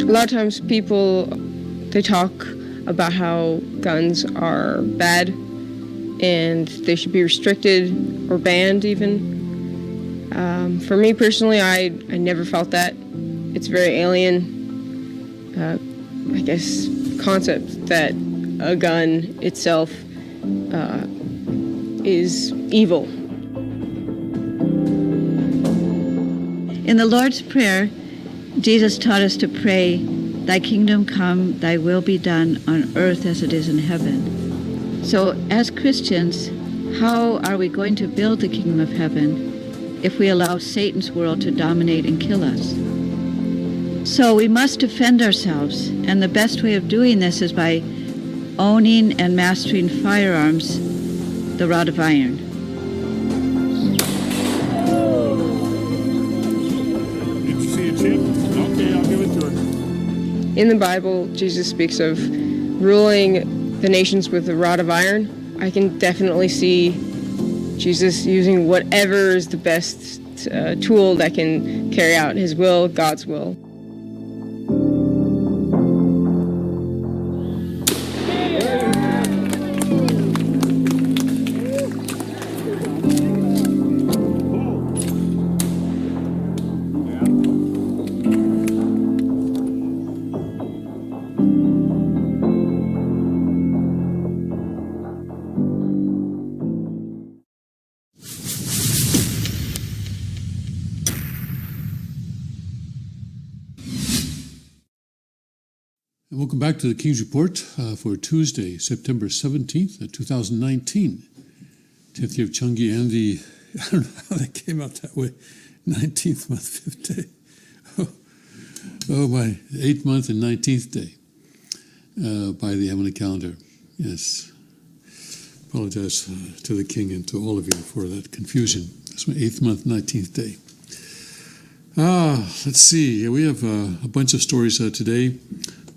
A lot of times people, they talk about how guns are bad and they should be restricted or banned even. For me personally, I never felt that. It's very alien, I guess, concept that a gun itself is evil. In the Lord's Prayer, Jesus taught us to pray, "Thy kingdom come, thy will be done on earth as it is in heaven." So as Christians, how are we going to build the kingdom of heaven if we allow Satan's world to dominate and kill us? So we must defend ourselves, and the best way of doing this is by owning and mastering firearms, the rod of iron. Did you see a chip? Okay, I'll give it to her. In the Bible, Jesus speaks of ruling the nations with a rod of iron. I can definitely see Jesus using whatever is the best tool that can carry out his will, God's will. And welcome back to the King's Report for Tuesday, September 17th, 2019. 10th year of Chungi and the, I don't know how that came out that way, 19th month, 5th day. Oh my, 8th month and 19th day by the heavenly calendar. Yes. Apologize to the King and to all of you for that confusion. That's my 8th month, 19th day. Let's see. We have a bunch of stories today.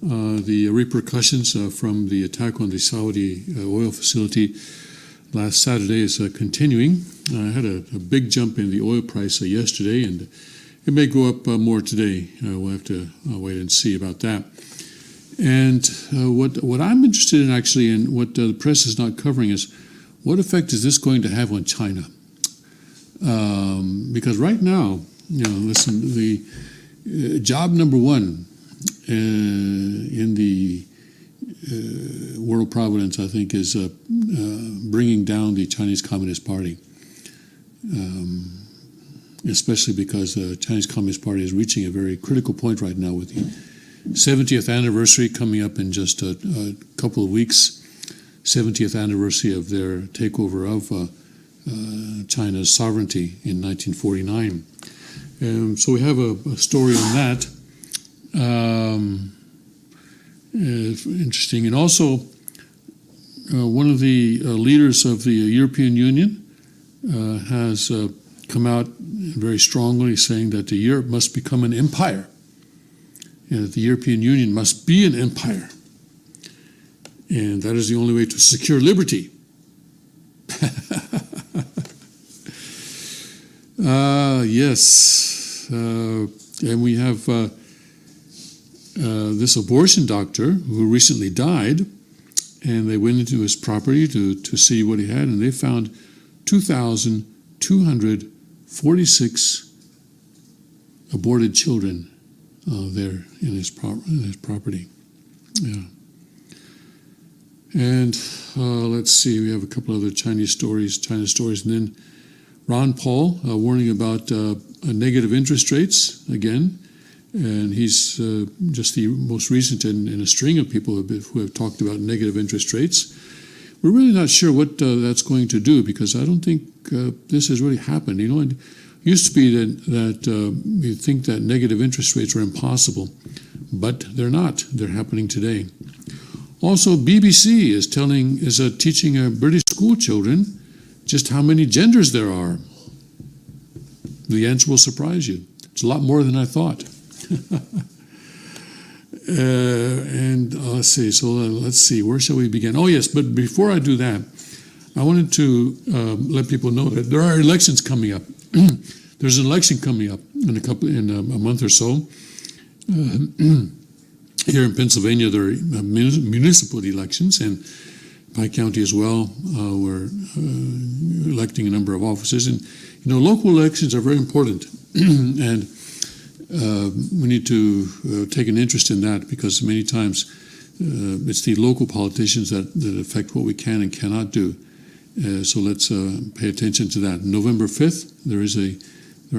The repercussions from the attack on the Saudi oil facility last Saturday is continuing. I had a big jump in the oil price yesterday, and it may go up more today. We'll have to wait and see about that. And what I'm interested in, actually, and what the press is not covering, is what effect is this going to have on China? Because right now, listen, the job number one in the world providence, I think, is bringing down the Chinese Communist Party, especially because the Chinese Communist Party is reaching a very critical point right now with the 70th anniversary coming up in just a couple of weeks, 70th anniversary of their takeover of China's sovereignty in 1949. So we have a story on that. Interesting. And also, one of the leaders of the European Union has come out very strongly saying that Europe must become an empire, and that the European Union must be an empire, and that is the only way to secure liberty. Yes, and we have this abortion doctor who recently died, and they went into his property to see what he had, and they found 2,246 aborted children there in his property. Yeah. And let's see, we have a couple other China stories, and then Ron Paul warning about negative interest rates again. And he's just the most recent in a string of people who have talked about negative interest rates. We're really not sure what that's going to do, because I don't think this has really happened. It used to be that you think that negative interest rates were impossible, but they're not. They're happening today. Also, BBC is teaching British school children just how many genders there are. The answer will surprise you. It's a lot more than I thought. And let's see. So let's see. Where shall we begin? Oh yes, but before I do that, I wanted to let people know that there are elections coming up. There's an election coming up in a month or so. Here in Pennsylvania, there are municipal elections, and Pike County as well. We're electing a number of offices, and Local elections are very important, and we need to take an interest in that, because many times it's the local politicians that affect what we can and cannot do. So let's pay attention to that. November 5th, there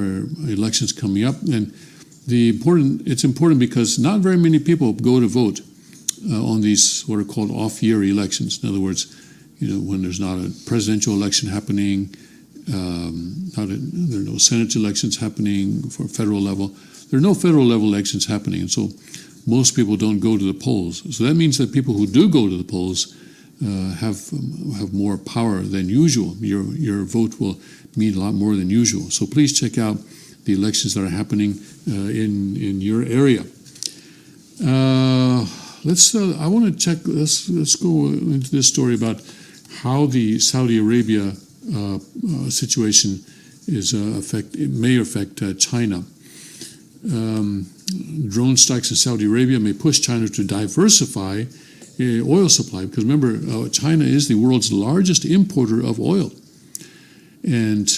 are elections coming up, and it's important because not very many people go to vote on these what are called off-year elections. In other words, when there's not a presidential election happening, there are no Senate elections happening for federal level. There are no federal level elections happening, and so most people don't go to the polls. So that means that people who do go to the polls have more power than usual. Your vote will mean a lot more than usual. So please check out the elections that are happening in your area. I want to check. Let's go into this story about how the Saudi Arabia situation may affect China. Drone strikes in Saudi Arabia may push China to diversify oil supply, because remember, China is the world's largest importer of oil, and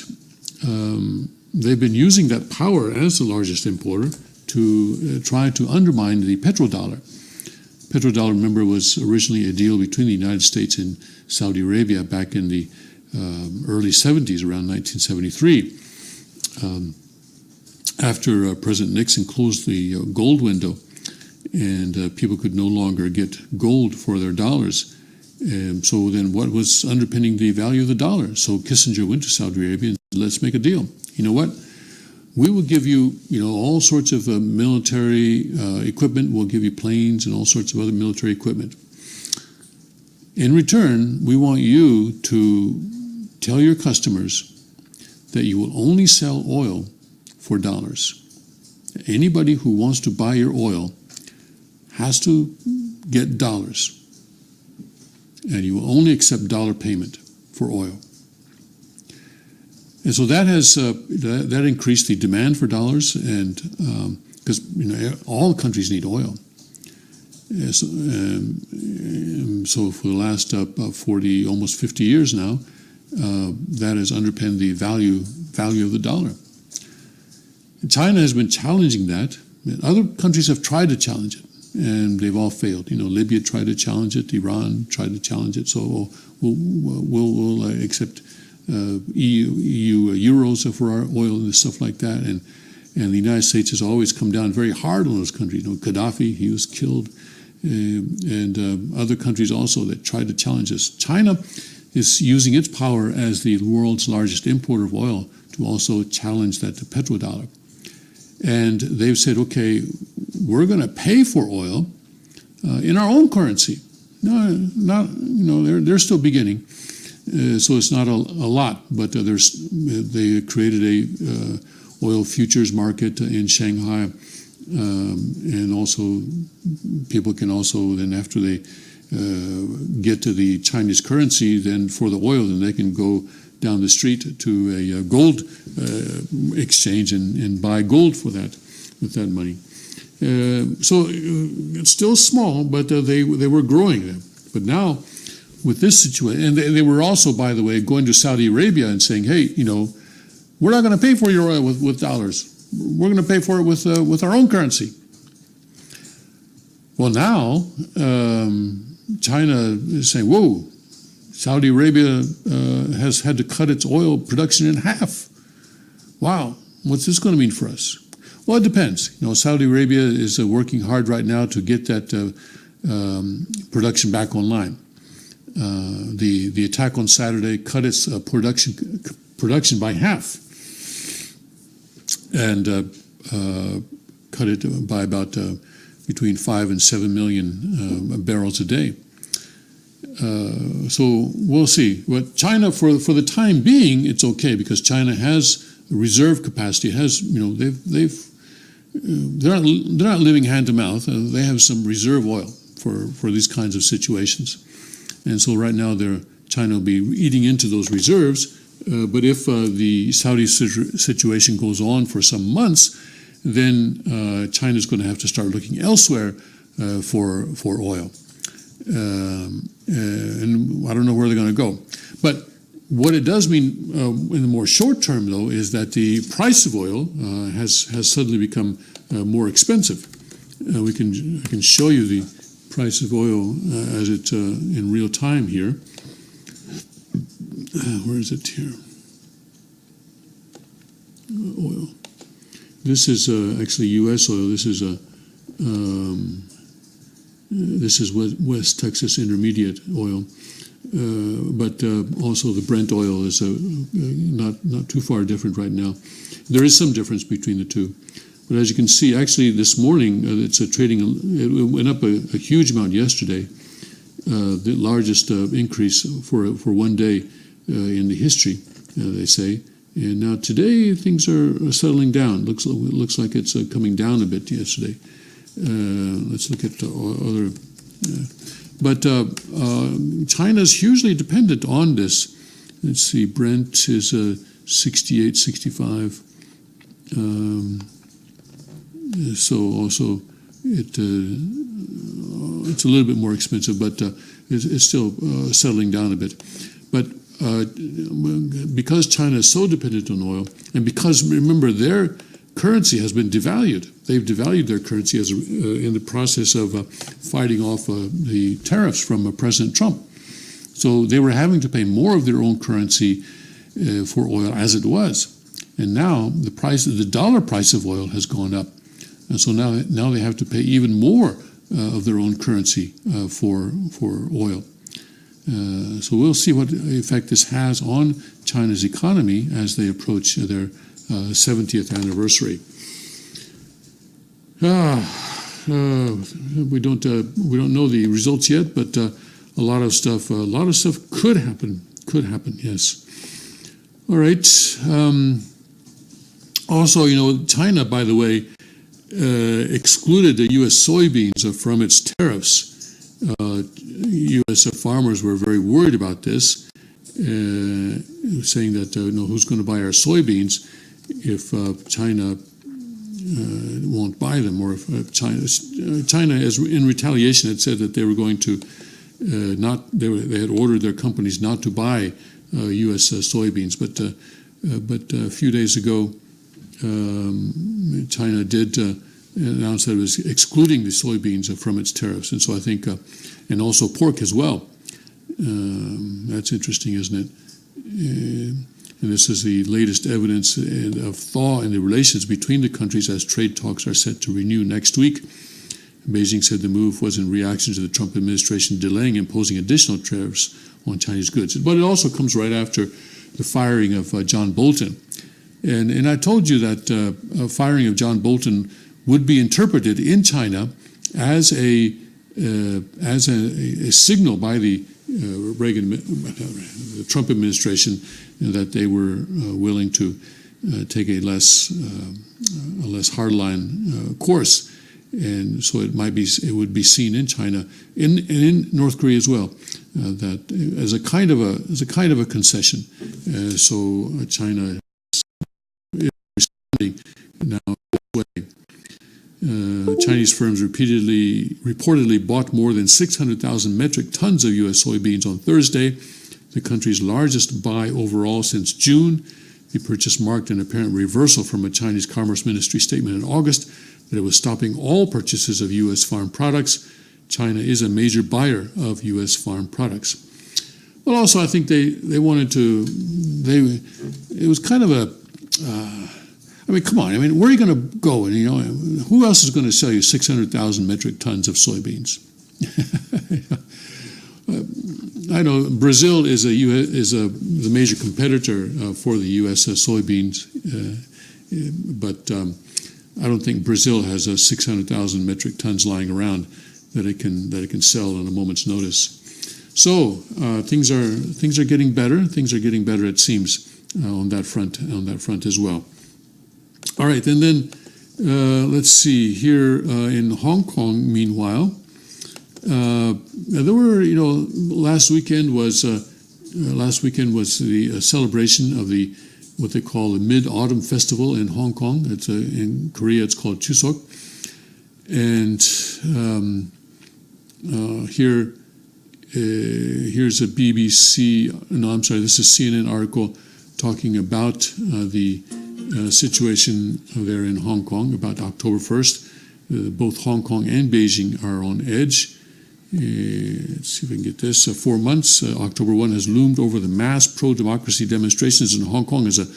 they've been using that power as the largest importer to try to undermine the petrodollar. Petrodollar, remember, was originally a deal between the United States and Saudi Arabia back in the early 70s, around 1973. After President Nixon closed the gold window, and people could no longer get gold for their dollars. So then what was underpinning the value of the dollar? So Kissinger went to Saudi Arabia and said, let's make a deal. You know what? We will give you, all sorts of military equipment. We'll give you planes and all sorts of other military equipment. In return, we want you to tell your customers that you will only sell oil for dollars. Anybody who wants to buy your oil has to get dollars, and you will only accept dollar payment for oil. And so that has that increased the demand for dollars, and because all countries need oil. So for the last 40, almost 50 years now, that has underpinned the value of the dollar. China has been challenging that. Other countries have tried to challenge it, and they've all failed. Libya tried to challenge it. Iran tried to challenge it. So we'll accept EU euros for our oil and stuff like that. And the United States has always come down very hard on those countries. Gaddafi, he was killed, and other countries also that tried to challenge us. China is using its power as the world's largest importer of oil to also challenge that petrodollar. And they've said, okay, we're going to pay for oil in our own currency. No, not they're still beginning, so it's not a lot. But they created a oil futures market in Shanghai, and also people can also then, after they get to the Chinese currency, then for the oil, then they can go down the street to a gold exchange and buy gold for that with that money. So it's still small, but they were growing them. But now with this situation, and they were also, by the way, going to Saudi Arabia and saying, hey, we're not going to pay for your oil with dollars. We're going to pay for it with our own currency. Well, now China is saying, whoa, Saudi Arabia has had to cut its oil production in half. Wow, what's this going to mean for us? Well, it depends. Saudi Arabia is working hard right now to get that production back online. The attack on Saturday cut its production by half, and cut it by about between 5 and 7 million barrels a day. So we'll see. But China, for the time being, it's okay, because China has reserve capacity. It has, they're not living hand to mouth. They have some reserve oil for these kinds of situations, and so right now China will be eating into those reserves. But if the Saudi situation goes on for some months, then China's going to have to start looking elsewhere for oil. And I don't know where they're going to go. But What it does mean in the more short term, though, is that the price of oil has suddenly become more expensive. I can show you the price of oil as it in real time here. Where is it here? Oil. This is actually U.S. oil. This is West Texas Intermediate oil. But also the Brent oil is not too far different right now. There is some difference between the two. But as you can see, actually this morning it's trading. It went up a huge amount yesterday, the largest increase for one day in the history, they say. And now today things are settling down. Looks like it's coming down a bit yesterday. Let's look at other. But China's hugely dependent on this. Let's see, Brent is 68, 65. So also it's a little bit more expensive, but it's still settling down a bit. But because China is so dependent on oil, and because, remember, their currency has been devalued. They've devalued their currency in the process of fighting off the tariffs from President Trump. So they were having to pay more of their own currency for oil as it was. And now the dollar price of oil has gone up. And so now they have to pay even more of their own currency for oil. So we'll see what effect this has on China's economy as they approach their 70th anniversary. We don't know the results yet, but a lot of stuff could happen. Yes. All right. Also, China, by the way, excluded the U.S. soybeans from its tariffs. U.S. farmers were very worried about this, saying that who's going to buy our soybeans if China won't buy them, or if China, as in retaliation, had said that they were going to they had ordered their companies not to buy U.S. Soybeans, but a few days ago, China did announce that it was excluding the soybeans from its tariffs, and so I think, and also pork as well. That's interesting, isn't it? And this is the latest evidence of thaw in the relations between the countries as trade talks are set to renew next week. Beijing said the move was in reaction to the Trump administration delaying imposing additional tariffs on Chinese goods. But it also comes right after the firing of John Bolton. And I told you that firing of John Bolton would be interpreted in China as a signal by the the Trump administration that they were willing to take a less hardline course, and so it would be seen in China and in North Korea as well, that as a kind of a concession. So China is responding now this way. Chinese firms reportedly bought more than 600,000 metric tons of U.S. soybeans on Thursday, the country's largest buy overall since June. The purchase marked an apparent reversal from a Chinese Commerce Ministry statement in August that it was stopping all purchases of U.S. farm products. China is a major buyer of U.S. farm products. Well, also, I think they wanted to. It was kind of a. I mean, come on. I mean, where are you going to go? And who else is going to sell you 600,000 metric tons of soybeans? I know Brazil is the major competitor for the U.S. Soybeans, but I don't think Brazil has 600,000 metric tons lying around that it can sell on a moment's notice. So things are getting better. Things are getting better, it seems, on that front as well. All right, and then let's see here in Hong Kong. Meanwhile, there were last weekend was the celebration of what they call the Mid-Autumn Festival in Hong Kong. It's in Korea. It's called Chuseok, and here Here's a this is CNN article talking about the situation there in Hong Kong about October 1st. Both Hong Kong and Beijing are on edge. Let's see if we can get this. 4 months, October 1 has loomed over the mass pro-democracy demonstrations in Hong Kong as a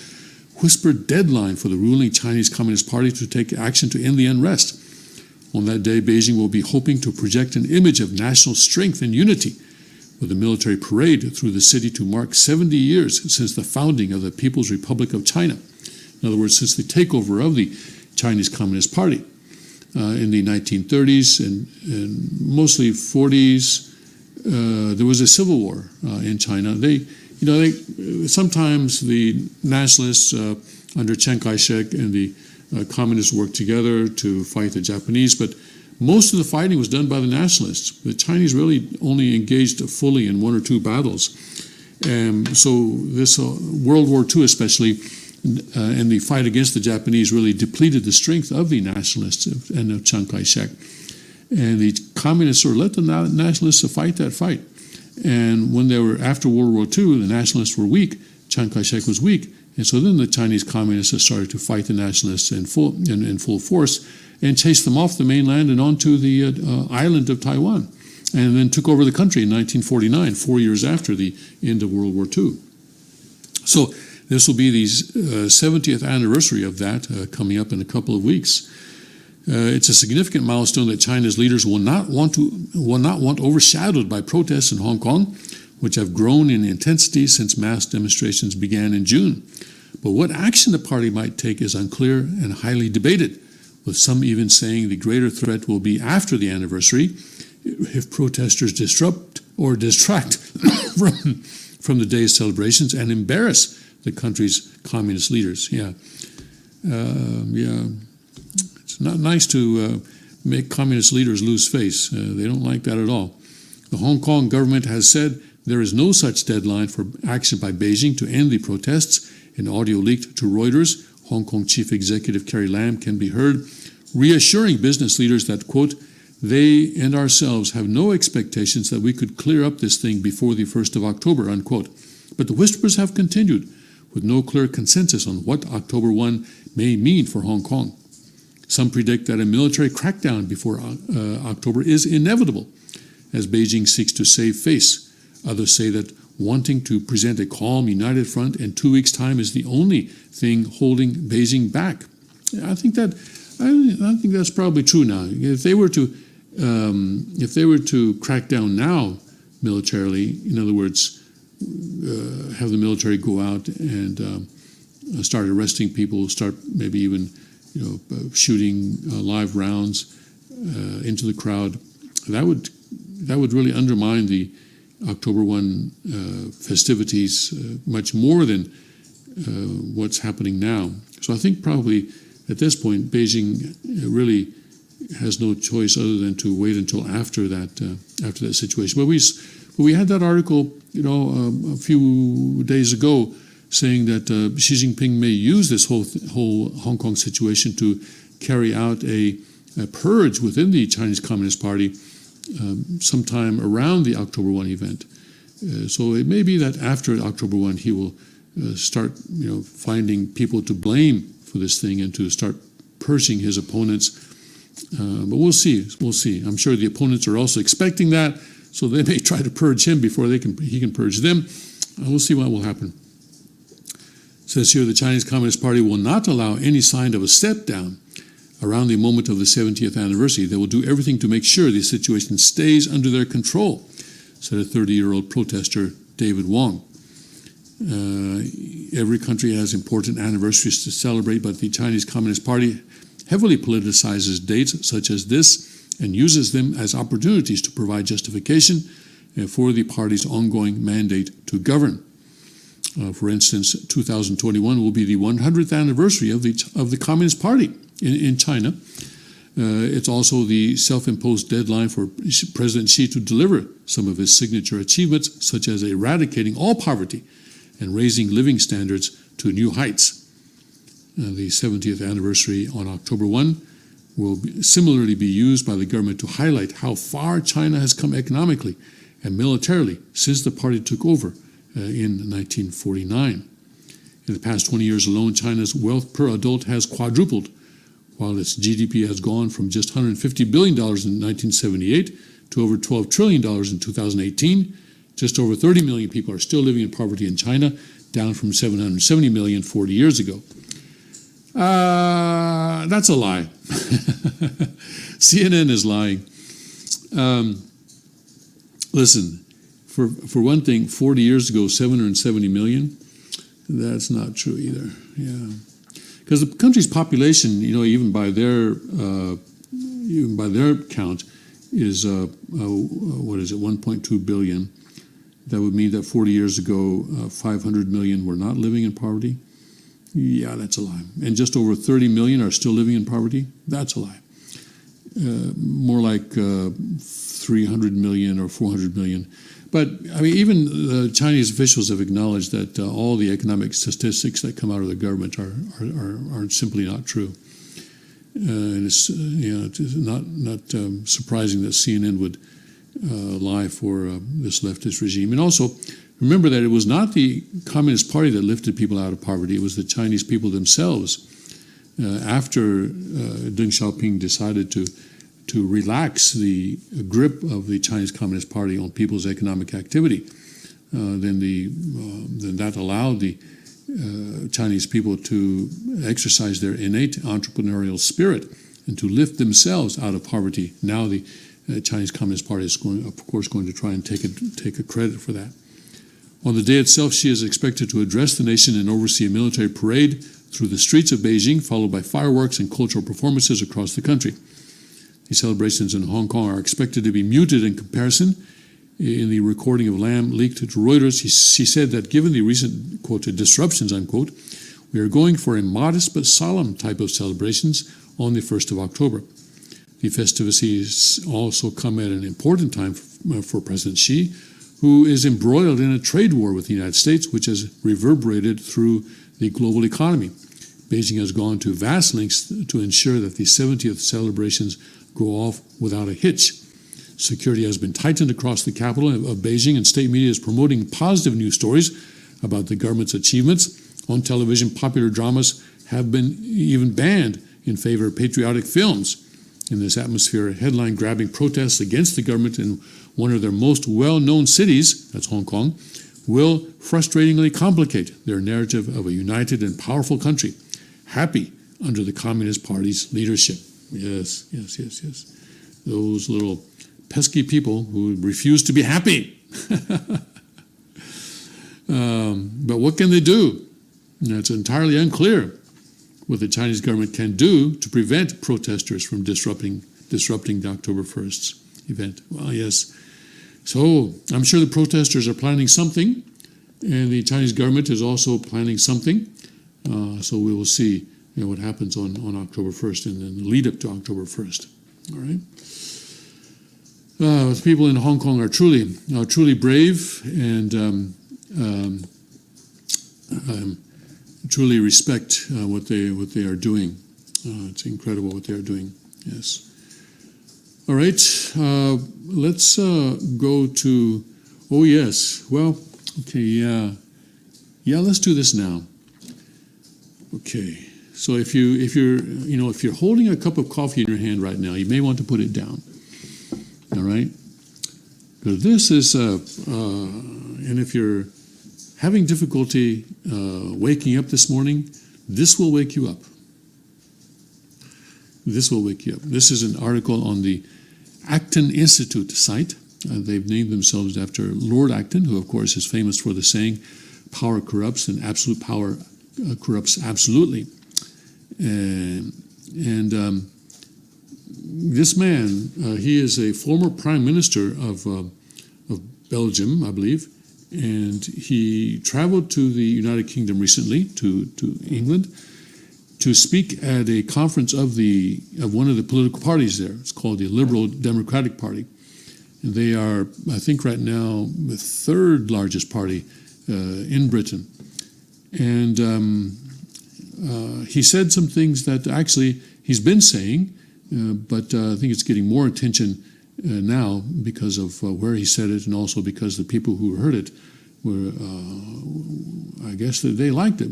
whispered deadline for the ruling Chinese Communist Party to take action to end the unrest. On that day, Beijing will be hoping to project an image of national strength and unity with a military parade through the city to mark 70 years since the founding of the People's Republic of China. In other words, since the takeover of the Chinese Communist Party in the 1930s and mostly 40s, there was a civil war in China. Sometimes the nationalists under Chiang Kai-shek and the communists worked together to fight the Japanese, but most of the fighting was done by the nationalists. The Chinese really only engaged fully in 1 or 2 battles. So this World War II especially, and the fight against the Japanese really depleted the strength of the nationalists and of Chiang Kai-shek. And the communists sort of let the nationalists fight that fight. And when they were after World War II, the nationalists were weak. Chiang Kai-shek was weak. And so then the Chinese communists started to fight the nationalists in full force and chased them off the mainland and onto the island of Taiwan, and then took over the country in 1949, 4 years after the end of World War II. So this will be the 70th anniversary of that coming up in a couple of weeks. It's a significant milestone that China's leaders will not want overshadowed by protests in Hong Kong, which have grown in intensity since mass demonstrations began in June. But what action the party might take is unclear and highly debated, with some even saying the greater threat will be after the anniversary if protesters disrupt or distract from the day's celebrations and embarrass the country's communist leaders. It's not nice to make communist leaders lose face. They don't like that at all. The Hong Kong government has said there is no such deadline for action by Beijing to end the protests. In audio leaked to Reuters, Hong Kong Chief Executive Carrie Lam can be heard reassuring business leaders that, quote, they and ourselves have no expectations that we could clear up this thing before the 1st of October, unquote. But the whispers have continued, with no clear consensus on what October 1 may mean for Hong Kong. Some predict that a military crackdown before October is inevitable, as Beijing seeks to save face. Others say that wanting to present a calm, united front in 2 weeks' time is the only thing holding Beijing back. I think that's probably true now. If they were to crack down now militarily, in other words, have the military go out and start arresting people, start maybe even shooting live rounds into the crowd, that would really undermine the October 1 festivities much more than what's happening now. So I think probably at this point Beijing really has no choice other than to wait until after that situation. But we had that article, a few days ago, saying that Xi Jinping may use this whole Hong Kong situation to carry out a purge within the Chinese Communist Party sometime around the October 1 event. So it may be that after October 1 he will start finding people to blame for this thing and to start purging his opponents. But we'll see. I'm sure the opponents are also expecting that, so they may try to purge him before he can purge them. We'll see what will happen. It says here the Chinese Communist Party will not allow any sign of a step down around the moment of the 70th anniversary. They will do everything to make sure the situation stays under their control, said a 30-year-old protester, David Wong. Every country has important anniversaries to celebrate, but the Chinese Communist Party heavily politicizes dates such as this and uses them as opportunities to provide justification for the party's ongoing mandate to govern. For instance, 2021 will be the 100th anniversary of the Communist Party in China. It's also the self-imposed deadline for President Xi to deliver some of his signature achievements, such as eradicating all poverty and raising living standards to new heights. The 70th anniversary on October 1 will similarly be used by the government to highlight how far China has come economically and militarily since the party took over in 1949. In the past 20 years alone, China's wealth per adult has quadrupled, while its GDP has gone from just $150 billion in 1978 to over $12 trillion in 2018. Just over 30 million people are still living in poverty in China, down from 770 million 40 years ago. That's a lie. CNN is lying. Listen, for one thing, 40 years ago, 770 million, that's not true either. Yeah, because the country's population, even by their count, is 1.2 billion. That would mean that 40 years ago, 500 million were not living in poverty. Yeah, that's a lie. And just over 30 million are still living in poverty. That's a lie. More like 300 million or 400 million. But I mean, even Chinese officials have acknowledged that all the economic statistics that come out of the government are simply not true. And it's it's not surprising that CNN would lie for this leftist regime. And also, remember that it was not the Communist Party that lifted people out of poverty. It was the Chinese people themselves. After Deng Xiaoping decided to relax the grip of the Chinese Communist Party on people's economic activity, then that allowed the Chinese people to exercise their innate entrepreneurial spirit and to lift themselves out of poverty. Now the Chinese Communist Party is going to try and take a credit for that. On the day itself, she is expected to address the nation and oversee a military parade through the streets of Beijing, followed by fireworks and cultural performances across the country. The celebrations in Hong Kong are expected to be muted in comparison. In the recording of Lam leaked to Reuters, she said that given the recent, quote, disruptions, unquote, we are going for a modest but solemn type of celebrations on the 1st of October. The festivities also come at an important time for President Xi, who is embroiled in a trade war with the United States, which has reverberated through the global economy. Beijing has gone to vast lengths to ensure that the 70th celebrations go off without a hitch. Security has been tightened across the capital of Beijing, and state media is promoting positive news stories about the government's achievements. On television, popular dramas have been even banned in favor of patriotic films. In this atmosphere, headline-grabbing protests against the government in one of their most well-known cities, that's Hong Kong, will frustratingly complicate their narrative of a united and powerful country, happy under the Communist Party's leadership. Yes. Those little pesky people who refuse to be happy. But what can they do? It's entirely unclear what the Chinese government can do to prevent protesters from disrupting the October 1st event. Well, yes. So I'm sure the protesters are planning something, and the Chinese government is also planning something. So we will see what happens on October 1st and then the lead up to October 1st. All right. The people in Hong Kong are truly brave and truly respect what they are doing. It's incredible what they are doing. Yes. All right. Let's go to. Oh yes. Well. Okay. Yeah. Let's do this now. Okay. So if you're holding a cup of coffee in your hand right now, you may want to put it down. All right. Because this is and if you're having difficulty waking up this morning, this will wake you up. This will wake you up. This is an article on the Acton Institute site. They've named themselves after Lord Acton, who, of course, is famous for the saying, power corrupts and absolute power corrupts absolutely. And this man, he is a former prime minister of Belgium, I believe, and he traveled to the United Kingdom recently, to England, to speak at a conference of one of the political parties there. It's called the Liberal Democratic Party. And they are, I think right now, the third largest party in Britain. And he said some things that actually he's been saying, but I think it's getting more attention now because of where he said it, and also because the people who heard it were, I guess that they liked it.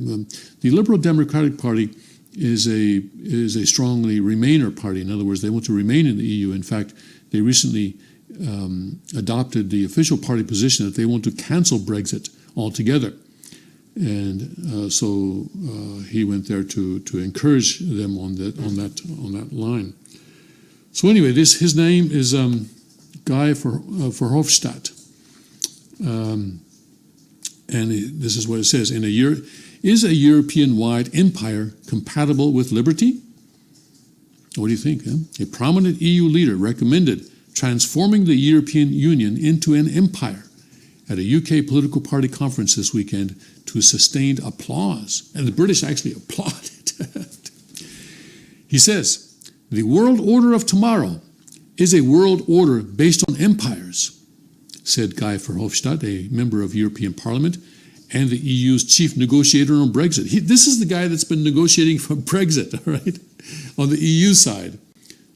The Liberal Democratic Party is a strongly Remainer party. In other words, they want to remain in the EU. In fact, they recently adopted the official party position that they want to cancel Brexit altogether. And so he went there to encourage them on that line. So anyway, his name is Guy Verhofstadt, and this is what it says: is a European-wide empire compatible with liberty? What do you think? A prominent EU leader recommended transforming the European Union into an empire at a UK political party conference this weekend to sustained applause. And the British actually applauded. He says, the world order of tomorrow is a world order based on empires, said Guy Verhofstadt, a member of European Parliament and the EU's chief negotiator on Brexit. This is the guy that's been negotiating for Brexit, all right, on the EU side.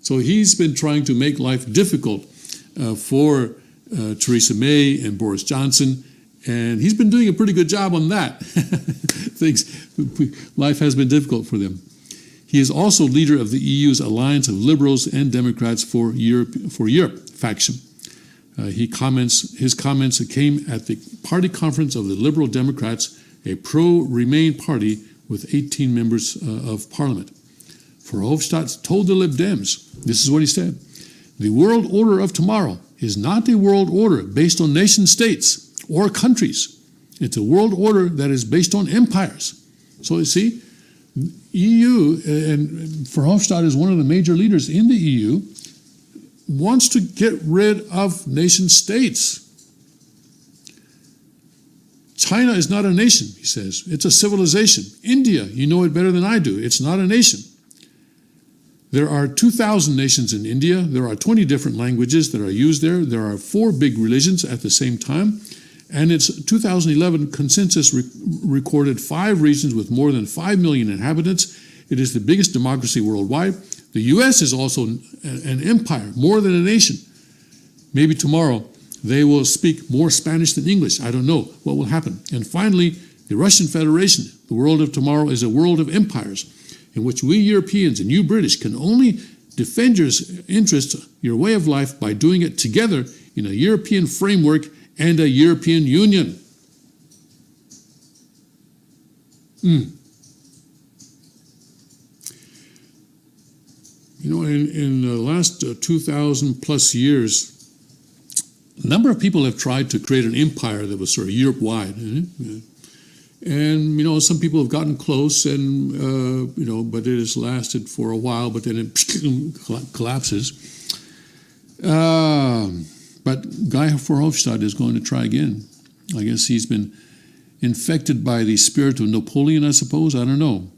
So he's been trying to make life difficult for Theresa May and Boris Johnson, and he's been doing a pretty good job on that. Life has been difficult for them. He is also leader of the EU's Alliance of Liberals and Democrats for Europe faction. His comments came at the party conference of the Liberal Democrats, a pro-Remain party with 18 members of parliament. Verhofstadt told the Lib Dems, this is what he said: the world order of tomorrow is not a world order based on nation states or countries. It's a world order that is based on empires. So you see, EU, and Verhofstadt is one of the major leaders in the EU, wants to get rid of nation states. China is not a nation, he says. It's a civilization. India, you know it better than I do. It's not a nation. There are 2,000 nations in India. There are 20 different languages that are used there. There are 4 big religions at the same time. And its 2011 census recorded 5 regions with more than 5 million inhabitants. It is the biggest democracy worldwide. The U.S. is also an empire, more than a nation. Maybe tomorrow they will speak more Spanish than English. I don't know what will happen. And finally, the Russian Federation. The world of tomorrow is a world of empires in which we Europeans and you British can only defend your interests, your way of life, by doing it together in a European framework and a European Union. You know, in the last 2,000 plus years, a number of people have tried to create an empire that was sort of Europe-wide. And, you know, some people have gotten close and, you know, but it has lasted for a while, but then it collapses. But Guy Verhofstadt is going to try again. I guess he's been infected by the spirit of Napoleon, I suppose. I don't know.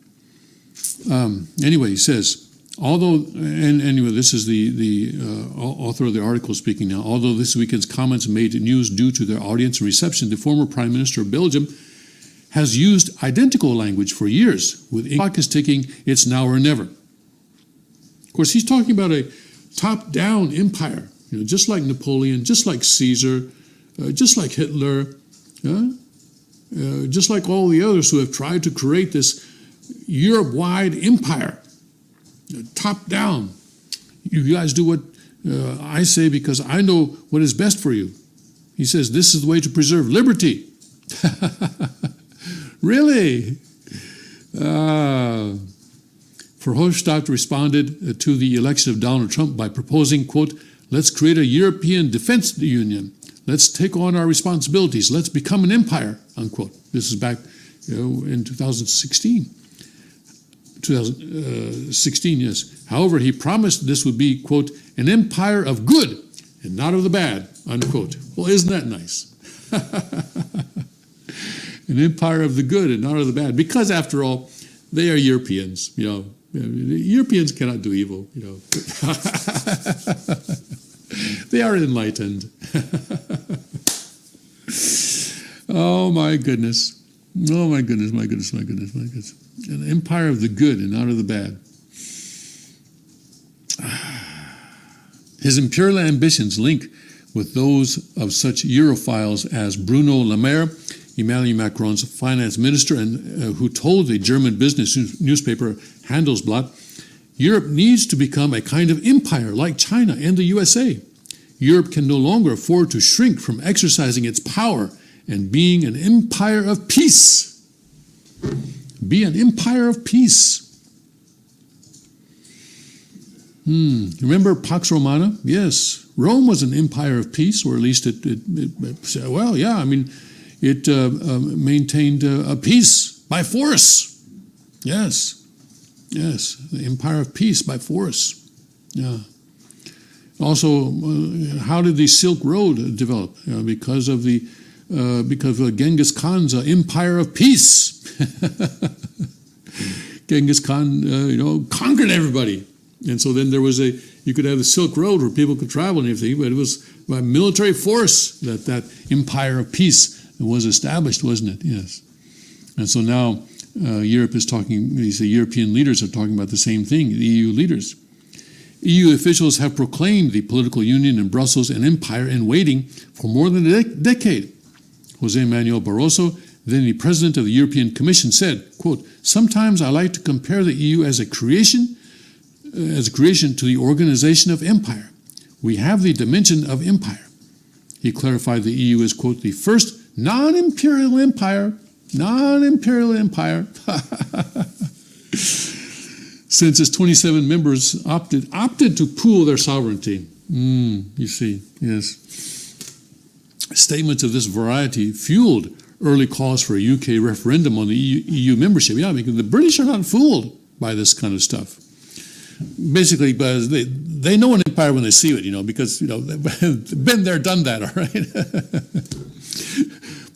Anyway, he says, anyway, this is the author of the article speaking now. Although this weekend's comments made news due to their audience and reception, the former Prime Minister of Belgium has used identical language for years, with English is taking it's now or never. Of course, he's talking about a top-down empire, you know, just like Napoleon, just like Caesar, just like Hitler, just like all the others who have tried to create this Europe-wide empire. Top down. You guys do what I say because I know what is best for you. He says this is the way to preserve liberty. Really? Verhofstadt responded to the election of Donald Trump by proposing, quote, let's create a European defense union. Let's take on our responsibilities. Let's become an empire, unquote. This is back in 2016. 2016, yes. However, he promised this would be, quote, an empire of good and not of the bad, unquote. Well, isn't that nice? An empire of the good and not of the bad. Because, after all, they are Europeans, you know. Europeans cannot do evil, you know. They are enlightened. Oh, my goodness. Oh, my goodness, my goodness, my goodness, my goodness. An empire of the good and not of the bad. His imperial ambitions link with those of such Europhiles as Bruno Le Maire, Emmanuel Macron's finance minister, and who told the German business newspaper Handelsblatt, Europe needs to become a kind of empire like China and the USA. Europe can no longer afford to shrink from exercising its power and being an empire of peace. Be an empire of peace. Remember Pax Romana? Yes, Rome was an empire of peace, or at least it maintained a peace by force. Yes, the empire of peace by force. Yeah. Also, how did the Silk Road develop? Because of Genghis Khan's empire of peace. Genghis Khan, conquered everybody. And so then you could have the Silk Road where people could travel and everything, but it was by military force that empire of peace was established, wasn't it? Yes. And so now Europe is talking, these European leaders are talking about the same thing, the EU leaders. EU officials have proclaimed the political union in Brussels an empire in waiting for more than a decade. Jose Manuel Barroso, then the president of the European Commission, said, quote, "Sometimes I like to compare the EU as a creation to the organization of empire. We have the dimension of empire." He clarified the EU as, quote, "the first non-imperial empire, since its 27 members opted to pool their sovereignty." You see, yes. Statements of this variety fueled early calls for a UK referendum on the EU membership. Yeah, because the British are not fooled by this kind of stuff. Basically, because they know an empire when they see it, because they've been there, done that, all right?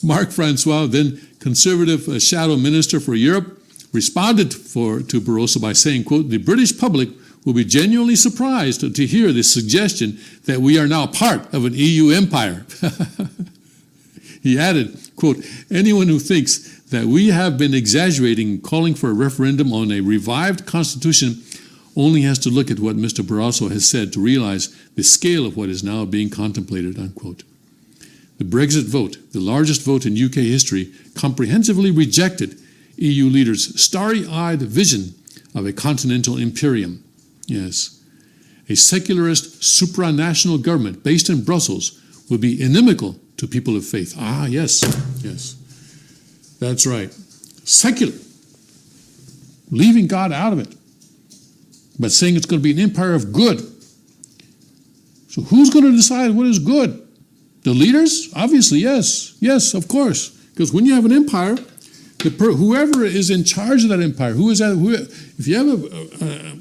Marc Francois, then conservative shadow minister for Europe, responded to Barroso by saying, quote, "The British public will be genuinely surprised to hear the suggestion that we are now part of an EU empire." He added, quote, "Anyone who thinks that we have been exaggerating calling for a referendum on a revived constitution only has to look at what Mr. Barroso has said to realize the scale of what is now being contemplated," unquote. The Brexit vote, the largest vote in UK history, comprehensively rejected EU leaders' starry-eyed vision of a continental imperium. Yes. A secularist supranational government based in Brussels would be inimical to people of faith. Yes. That's right. Secular. Leaving God out of it. But saying it's going to be an empire of good. So who's going to decide what is good? The leaders? Obviously, yes. Yes, of course. Because when you have an empire, whoever is in charge of that empire, if you have a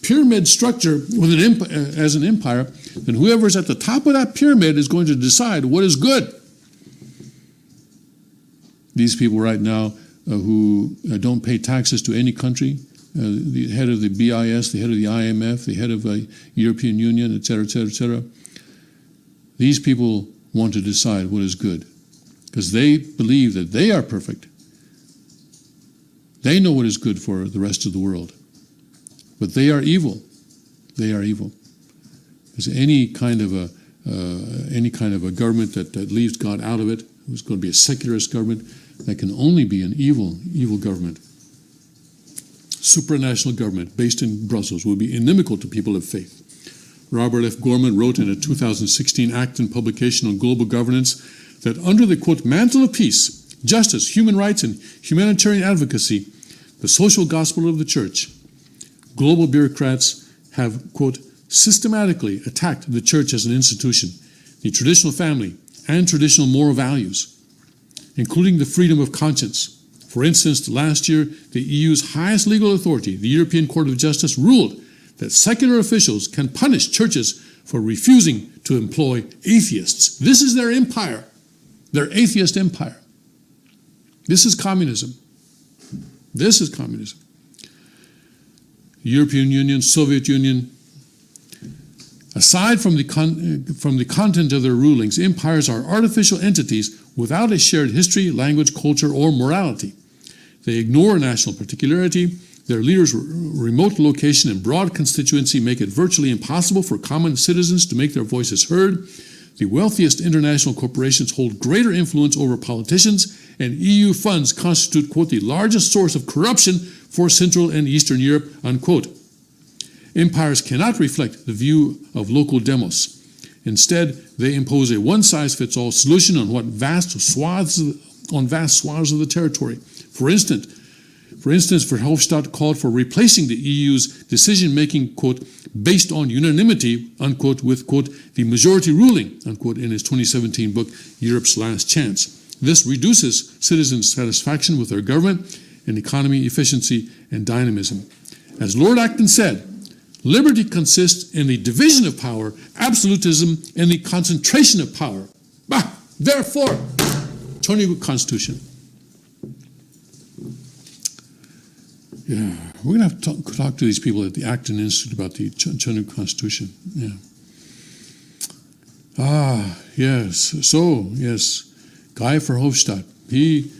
pyramid structure as an empire, then whoever's at the top of that pyramid is going to decide what is good. These people right now who don't pay taxes to any country, the head of the BIS, the head of the IMF, the head of the European Union, etc., etc., etc., these people want to decide what is good because they believe that they are perfect. They know what is good for the rest of the world. But they are evil. They are evil. Because any kind of a government that leaves God out of it, who's going to be a secularist government, that can only be an evil government. Supranational government based in Brussels will be inimical to people of faith. Robert F. Gorman wrote in a 2016 Acton publication on global governance that under the, quote, mantle of peace, justice, human rights, and humanitarian advocacy, the social gospel of the church, global bureaucrats have, quote, systematically attacked the church as an institution, the traditional family, and traditional moral values, including the freedom of conscience. For instance, last year, the EU's highest legal authority, the European Court of Justice, ruled that secular officials can punish churches for refusing to employ atheists. This is their empire, their atheist empire. This is communism. This is communism. European Union, Soviet Union. Aside from the content of their rulings, empires are artificial entities without a shared history, language, culture, or morality. They ignore national particularity. Their leaders' remote location and broad constituency make it virtually impossible for common citizens to make their voices heard. The wealthiest international corporations hold greater influence over politicians, and EU funds constitute, quote, the largest source of corruption for Central and Eastern Europe, unquote. Empires cannot reflect the view of local demos. Instead, they impose a one-size-fits-all solution on vast swaths of the territory. For instance, Verhofstadt called for replacing the EU's decision-making, quote, based on unanimity, unquote, with, quote, the majority ruling, unquote, in his 2017 book, Europe's Last Chance. This reduces citizens' satisfaction with their government and economy efficiency and dynamism. As Lord Acton said, liberty consists in the division of power, absolutism, and the concentration of power. Therefore, Tony Constitution. Yeah, we're going to have to talk to these people at the Acton Institute about the Tony Constitution. Yeah. Yes. So, yes, Guy Verhofstadt. He,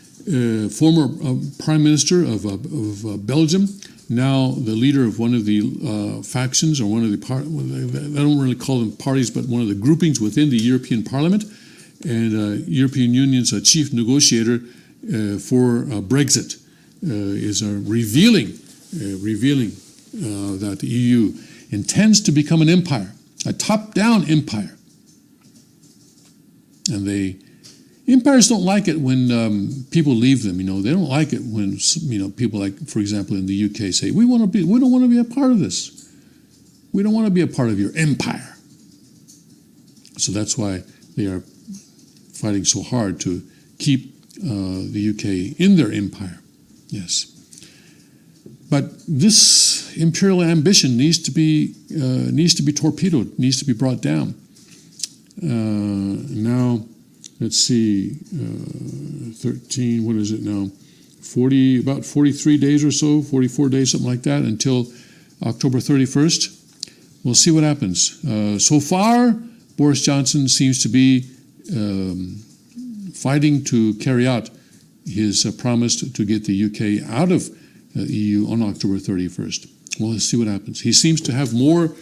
former Prime Minister of Belgium, now the leader of one of the factions, or one of the I don't really call them parties, but one of the groupings within the European Parliament, and European Union's chief negotiator for Brexit, is revealing that the EU intends to become an empire, a top-down empire. And empires don't like it when people leave them. They don't like it when people, like, for example, in the UK say, we don't want to be a part of this. We don't want to be a part of your empire. So that's why they are fighting so hard to keep the UK in their empire. Yes. But this imperial ambition needs to be torpedoed, needs to be brought down. Now, let's see, 13, what is it now? About 43 days or so, 44 days, something like that, until October 31st. We'll see what happens. So far, Boris Johnson seems to be fighting to carry out his promise to get the UK out of the EU on October 31st. Well, let's see what happens. He seems to have more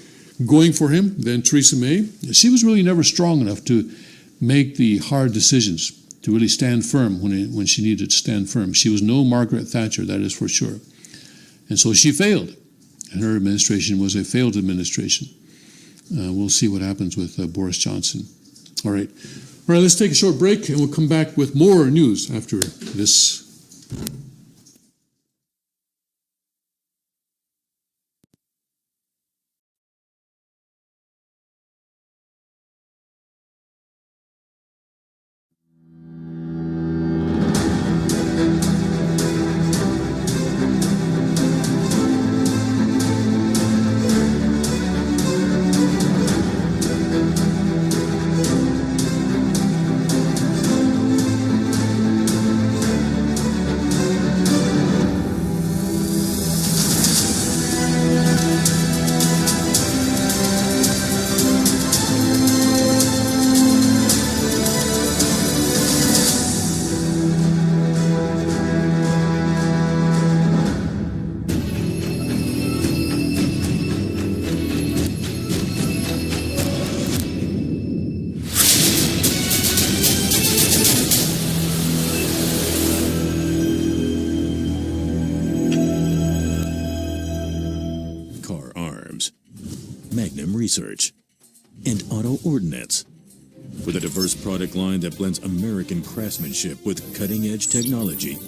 going for him than Theresa May. She was really never strong enough to make the hard decisions, to really stand firm when she needed to stand firm. She was no Margaret Thatcher, that is for sure. And so she failed. And her administration was a failed administration. We'll see what happens with Boris Johnson. All right, let's take a short break, and we'll come back with more news after this. Research, and Auto Ordnance. With a diverse product line that blends American craftsmanship with cutting-edge technology,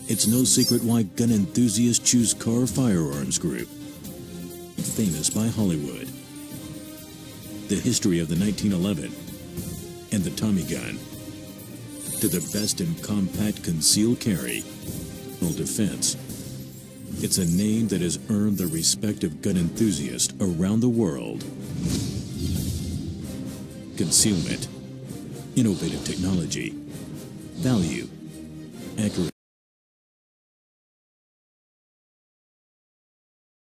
it's no secret why gun enthusiasts choose Carr Firearms Group. Famous by Hollywood. The history of the 1911 and the Tommy gun, to the best in compact concealed carry, personal defense. It's a name that has earned the respect of gun enthusiasts around the world. Concealment, innovative technology, value, accurate